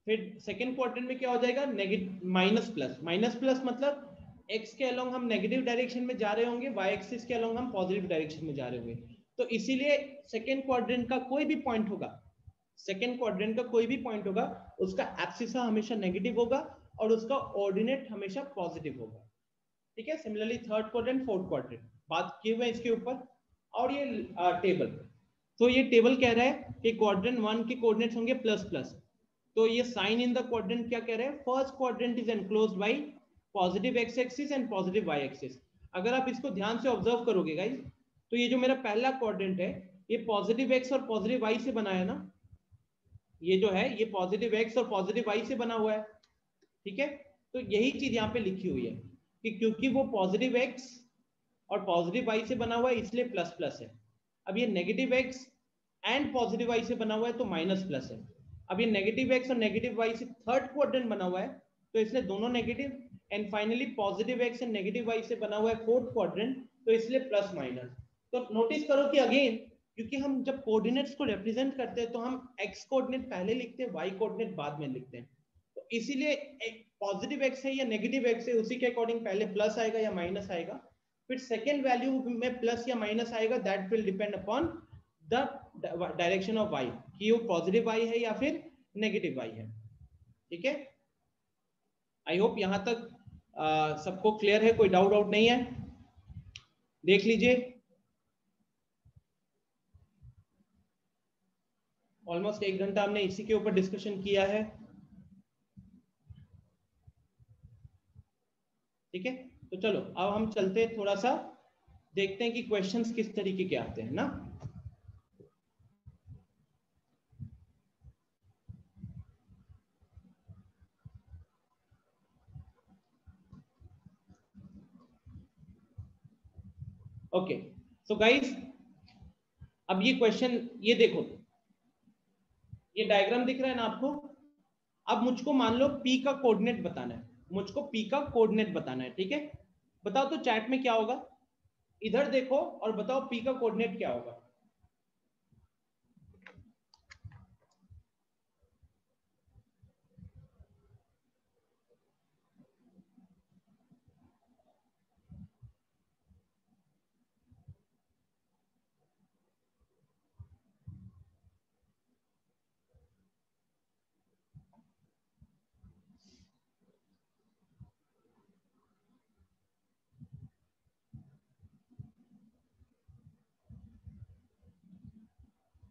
फिर सेकेंड क्वाड्रेंट में क्या हो जाएगा, negative, minus plus. Minus plus मतलब एक्स के अलोंग हम नेगेटिव डायरेक्शन में जा रहे होंगे, वाई एक्सिस के अलोंग हम पॉजिटिव डायरेक्शन में जा रहे होंगे। तो इसीलिए सेकेंड क्वाड्रेंट का कोई भी पॉइंट होगा, उसका एब्सिसा हमेशा नेगेटिव होगा और उसका ऑर्डिनेट हमेशा पॉजिटिव होगा। ठीक है, similarly third quadrant, fourth quadrant बात किए हुए इसके ऊपर। और ये टेबल, तो ये टेबल कह रहा है कि क्वाड्रेंट 1 के कोऑर्डिनेट्स होंगे प्लस प्लस। तो ये साइन इन द क्वाड्रेंट क्या कह रहे हैं, first quadrant is enclosed by positive X axis and positive Y axis. अगर आप इसको ध्यान से ऑब्जर्व करोगे गाइस, तो ये जो मेरा पहला क्वाड्रेंट है ये पॉजिटिव एक्स और पॉजिटिव वाई से बना है ना, ये जो है ये पॉजिटिव एक्स और पॉजिटिव वाई से बना हुआ है। ठीक है, तो यही चीज यहाँ पे लिखी हुई है। कि क्योंकि वो पॉजिटिव x और पॉजिटिव y से बना हुआ है इसलिए प्लस प्लस है। अब ये negative x and positive y से बना हुआ है तो माइनस प्लस है। अब ये नेगेटिव x और नेगेटिव y से थर्ड क्वाड्रेंट बना हुआ है तो इसलिए दोनों negative, and finally positive x and negative y से बना हुआ है फोर्थ क्वाड्रेंट तो इसलिए प्लस माइनस। तो नोटिस करो कि अगेन क्योंकि हम जब कोऑर्डिनेट्स को रिप्रेजेंट करते हैं तो हम x कोऑर्डिनेट पहले लिखते हैं, y कोऑर्डिनेट बाद में लिखते हैं। तो इसीलिए पॉजिटिव x है या नेगेटिव x है उसी के अकॉर्डिंग पहले प्लस आएगा या माइनस आएगा, फिर सेकेंड वैल्यू में प्लस या माइनस आएगा, that will depend upon the direction of y कि वो पॉजिटिव y है या फिर नेगेटिव y है। ठीक है, आई होप यहां तक सबको क्लियर है, कोई डाउट नहीं है। देख लीजिए ऑलमोस्ट 1 घंटा हमने इसी के ऊपर डिस्कशन किया है। ठीक है, तो चलो अब हम चलते हैं, थोड़ा सा देखते हैं कि क्वेश्चंस किस तरीके के आते हैं ना। ओके सो गाइस, अब ये क्वेश्चन, ये देखो ये डायग्राम दिख रहा है ना आपको। अब मुझको मान लो P का कोऑर्डिनेट बताना है, मुझको P का कोऑर्डिनेट बताना है। ठीक है, बताओ तो चैट में क्या होगा, इधर देखो और बताओ P का कोऑर्डिनेट क्या होगा।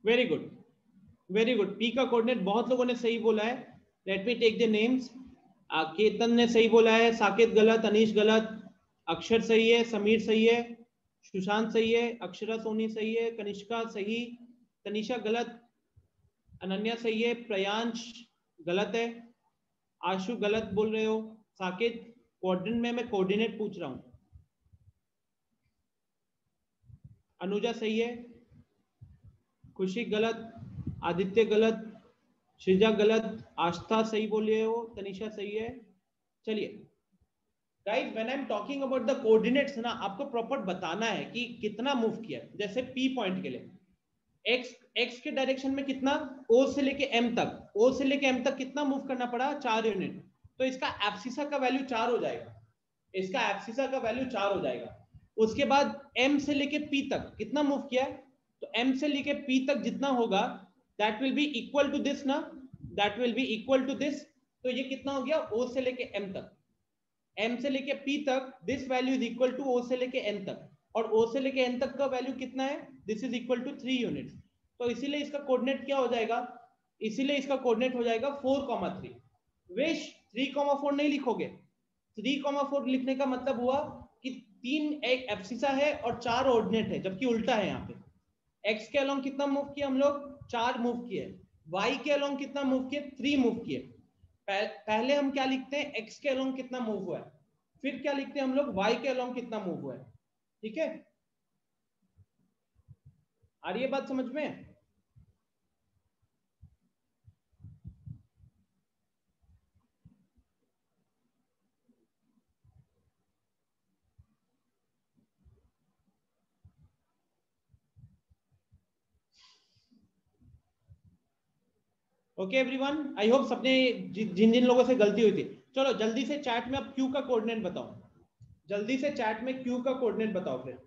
Very good, very good, P का कोऑर्डिनेट बहुत लोगों ने सही बोला है। Let me take the names. Ketan ने सही बोला है, साकेत गलत, अनीश गलत, अक्षर सही है, समीर सही है, सुशांत सही है, अक्षरा सोनी सही है, कनिष्का सही, तनिषा गलत, अनन्या सही है, प्रयांश गलत है, आशु गलत बोल रहे हो, साकेत कोऑर्डिनेट में मैं कोऑर्डिनेट पूछ रहा हूं, अनुजा सही है, खुशी गलत, आदित्य गलत, श्रीजा गलत, आस्था सही बोले हो, तनिषा सही है। चलिए guys, when I am talking about the coordinates ना, आपको प्रॉपर बताना है कि कितना मूव किया। जैसे P पॉइंट के लिए x के डायरेक्शन में कितना, O से लेके M तक, O से लेके M तक कितना मूव करना पड़ा, 4 यूनिट। तो इसका एब्सिसा का वैल्यू 4 हो जाएगा, इसका एब्सिसा का वैल्यू 4 हो जाएगा। उसके बाद M से लेके P तक कितना मूव किया, तो M से लेके P तक जितना होगा that will be equal to this ना, that will be equal to this. तो ये कितना हो गया, O से लेके M तक, M से लेके P तक, this value is equal to O से लेके N तक, और O से लेके N तक का वैल्यू कितना है, this is equal to 3 units. तो इसीलिए इसका कोऑर्डिनेट क्या हो जाएगा, इसीलिए इसका कोऑर्डिनेट हो जाएगा 4,3। विश 3,4 नहीं लिखोगे, 3,4 लिखने का मतलब हुआ कि 3 एक एब्सिसा है और 4 ऑर्डिनेट है, जबकि उल्टा है। यहाँ पे x के अलोंग कितना मूव किया हम लोग, 4 मूव किए, y के अलोंग कितना मूव किए, 3 मूव किए। पहले हम क्या लिखते हैं, x के अलोंग कितना मूव हुआ है, फिर क्या लिखते हैं हम लोग, y के अलोंग कितना मूव हुआ है। ठीक है, आ रही है बात समझ में। ओके एवरीवन, आई होप सबने जिन जिन लोगों से गलती हुई थी, चलो जल्दी से चैट में अब Q का कोऑर्डिनेट बताओ, जल्दी से चैट में Q का कोऑर्डिनेट बताओ फिर।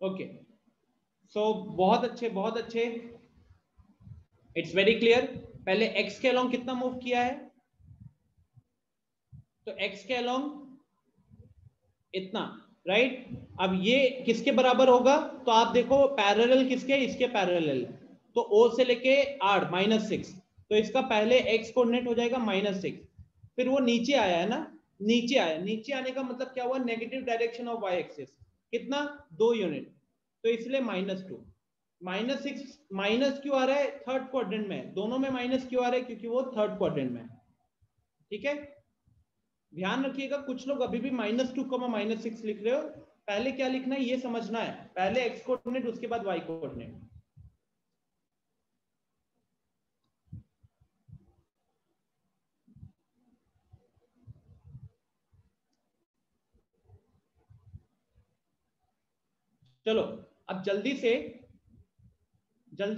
ओके, सो बहुत अच्छे बहुत अच्छे, इट्स वेरी क्लियर। पहले x के अलोंग कितना मूव किया है, तो x के अलोंग इतना, राइट। अब ये किसके बराबर होगा, तो आप देखो पैरेलल किसके, इसके पैरेलल, तो O से लेके R -6, तो इसका पहले x कोऑर्डिनेट हो जाएगा -6, फिर वो नीचे आया है ना, नीचे आया, नीचे आने का मतलब क्या हुआ, negative direction of y axis, कितना 2 यूनिट, तो इसलिए -2, -6 माइनस क्यों आ रहा है, थर्ड क्वाड्रेंट में, दोनों में माइनस क्यों आ रहा है, क्योंकि वो थर्ड क्वाड्रेंट में है, ठीक है। ध्यान रखिएगा कुछ लोग अभी भी -2, -6 लिख रहे हो, पहले क्या लिखना है ये समझना है, पहले x कोऑर्डिनेट उसके बाद y कोऑर्डिनेट। चलो अब जल्दी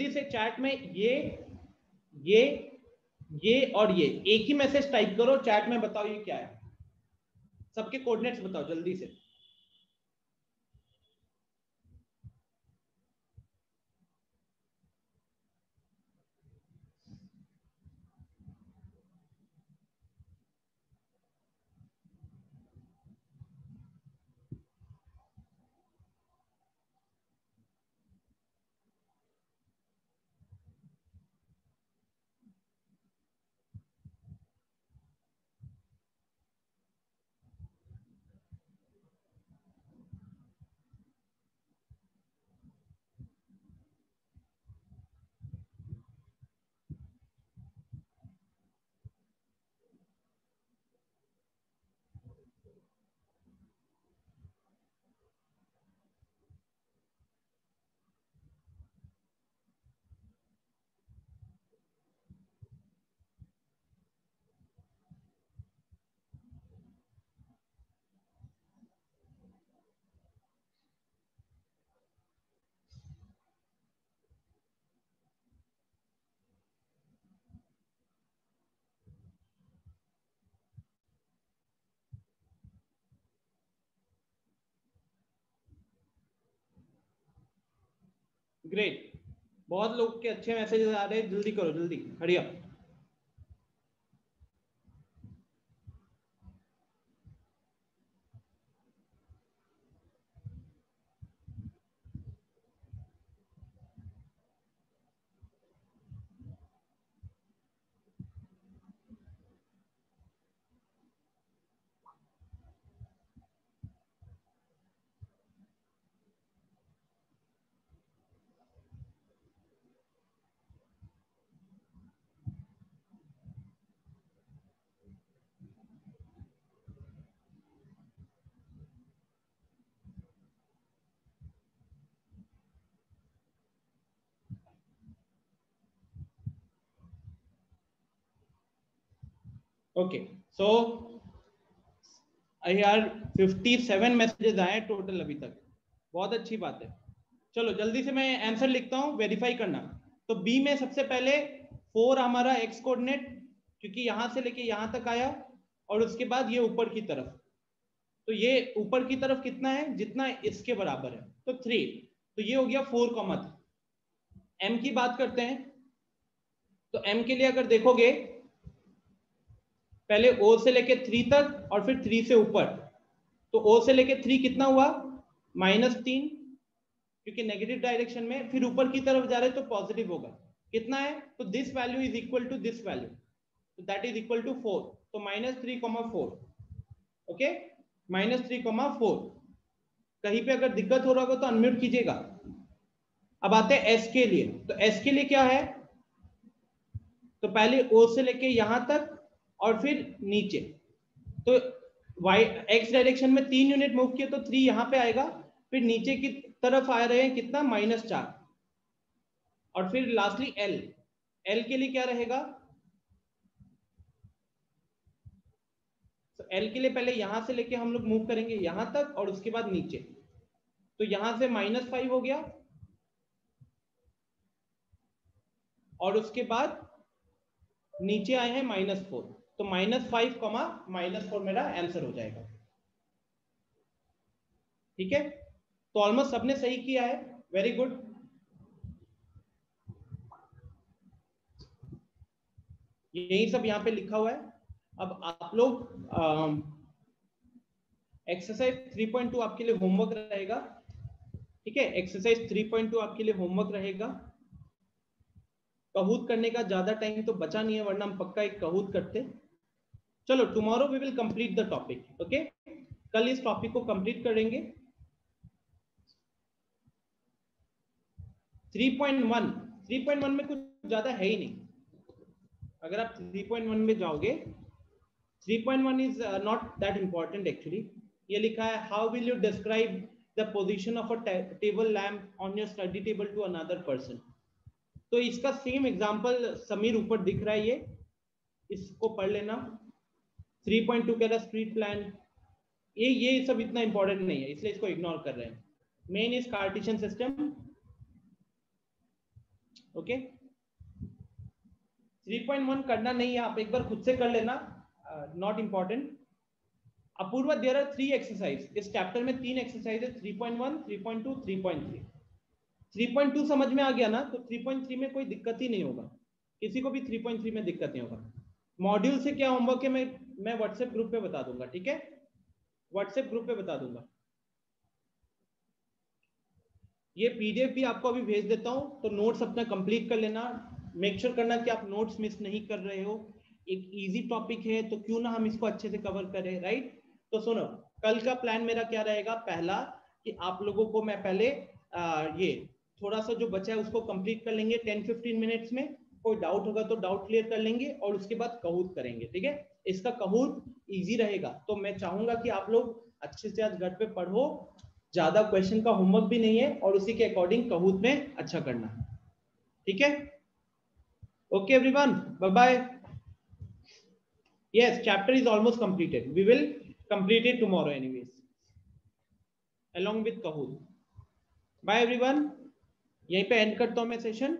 से चैट में ये और ये एक ही मैसेज टाइप करो चैट में, बताओ ये क्या है, सबके कोऑर्डिनेट्स बताओ जल्दी से। ग्रेट, बहुत लोग के अच्छे मैसेजेस आ रहे हैं, जल्दी करो, जल्दी हरी अप। ओके, सो यार 57 मैसेजेस आए टोटल अभी तक, बहुत अच्छी बात है। चलो जल्दी से मैं आंसर लिखता हूँ, वेरीफाई करना। तो बी में सबसे पहले 4 हमारा x कोऑर्डिनेट, क्योंकि यहां से लेके यहां तक आया, और उसके बाद ये ऊपर की तरफ, तो ये ऊपर की तरफ कितना है, जितना इसके बराबर है, तो 3, तो ये हो गया 4, m की बात करते हैं। तो m के लिए अगर देखोगे पहले o से लेके 3 तक और फिर 3 से ऊपर, तो o से लेके 3 कितना हुआ, -3, क्योंकि नेगेटिव डायरेक्शन में, फिर ऊपर की तरफ जा रहे तो पॉजिटिव होगा, कितना है, तो this value is equal to this value, तो दैट इज इक्वल टू 4, तो -3,4, ओके, -3,4। कहीं पे अगर दिक्कत हो रहा होगा तो अनम्यूट कीजिएगा। अब आते हैं s के लिए, तो s के लिए क्या है, तो पहले o से लेके यहां तक और फिर नीचे, तो y x डायरेक्शन में 3 यूनिट मूव किए तो 3 यहां पे आएगा, फिर नीचे की तरफ आ रहे हैं कितना, -4, और फिर लास्टली l के लिए क्या रहेगा, तो l के लिए पहले यहां से लेके हम लोग मूव करेंगे यहां तक और उसके बाद नीचे, तो यहां से -5 हो गया, और उसके बाद नीचे आए हैं -4, तो -5, -4 मेरा आंसर हो जाएगा, ठीक है। तो ऑलमोस्ट सबने सही किया है, वेरी गुड। यही सब यहाँ पे लिखा हुआ है। अब आप लोग एक्सरसाइज 3.2 आपके लिए होमवर्क रहेगा, ठीक है। एक्सरसाइज 3.2 आपके लिए होमवर्क रहेगा। कहूत करने का ज्यादा टाइम तो बचा नहीं है, वरना हम पक्का एक कहूत करते। चलो tomorrow we will complete the topic, okay. कल इस टॉपिक को कंप्लीट करेंगे। 3.1 में कुछ ज्यादा है ही नहीं। अगर आप 3.1 में जाओगे, 3.1 is not that important actually. ये लिखा है how will you describe the position of a table lamp on your study table to another person. तो इसका सेम एग्जांपल समीर ऊपर दिख रहा है, इसको पढ़ लेना। 3.2 कह रहा स्ट्रीट प्लान, ये सब इतना इंपॉर्टेंट नहीं है, इसलिए इसको इग्नोर कर रहे हैं। Main is Cartesian system, okay. 3.1 करना नहीं है, आप एक बार खुद से कर लेना, not important. Apurva, there are 3 exercise इस चैप्टर में, 3 एक्सरसाइज है, 3.1, 3.2, 3.3। 3.2 समझ में आ गया ना, तो 3.3 में कोई दिक्कत ही नहीं होगा, किसी को भी 3.3 में दिक्कत नहीं होगा। मॉड्यूल से क्या होमवर्क है मैं व्हाट्सएप ग्रुप पे बता दूंगा, ठीक है। व्हाट्सएप ग्रुप पे बता दूंगा। ये पीडीएफ भी आपको अभी भेज देता हूं, तो नोट्स अपना कंप्लीट कर लेना। मेक श्योर करना कि आप नोट्स मिस नहीं कर रहे हो। एक इजी टॉपिक है, तो क्यों ना हम इसको अच्छे से कवर करें, राइट। तो सुनो, कल का प्लान मेरा क्या रहेगा। पहला कि आप लोगों को मैं पहले ये थोड़ा सा जो बचा है उसको कंप्लीट कर लेंगे 10-15 मिनट्स में। कोई डाउट होगा तो डाउट क्लियर कर लेंगे, और उसके बाद कहूत करेंगे, ठीक है। इसका कहूत इजी रहेगा, तो मैं चाहूंगा कि आप लोग अच्छे से आज घर पे पढ़ो। ज्यादा क्वेश्चन का होमवर्क भी नहीं है, और उसी के अकॉर्डिंग कहूत में अच्छा करना है, ठीक है। Okay everyone, bye bye. Yes, chapter is almost completed, we will complete it tomorrow anyways along with Kahoot. Bye everyone, यहीं पे एंड करता हूं मैं सेशन।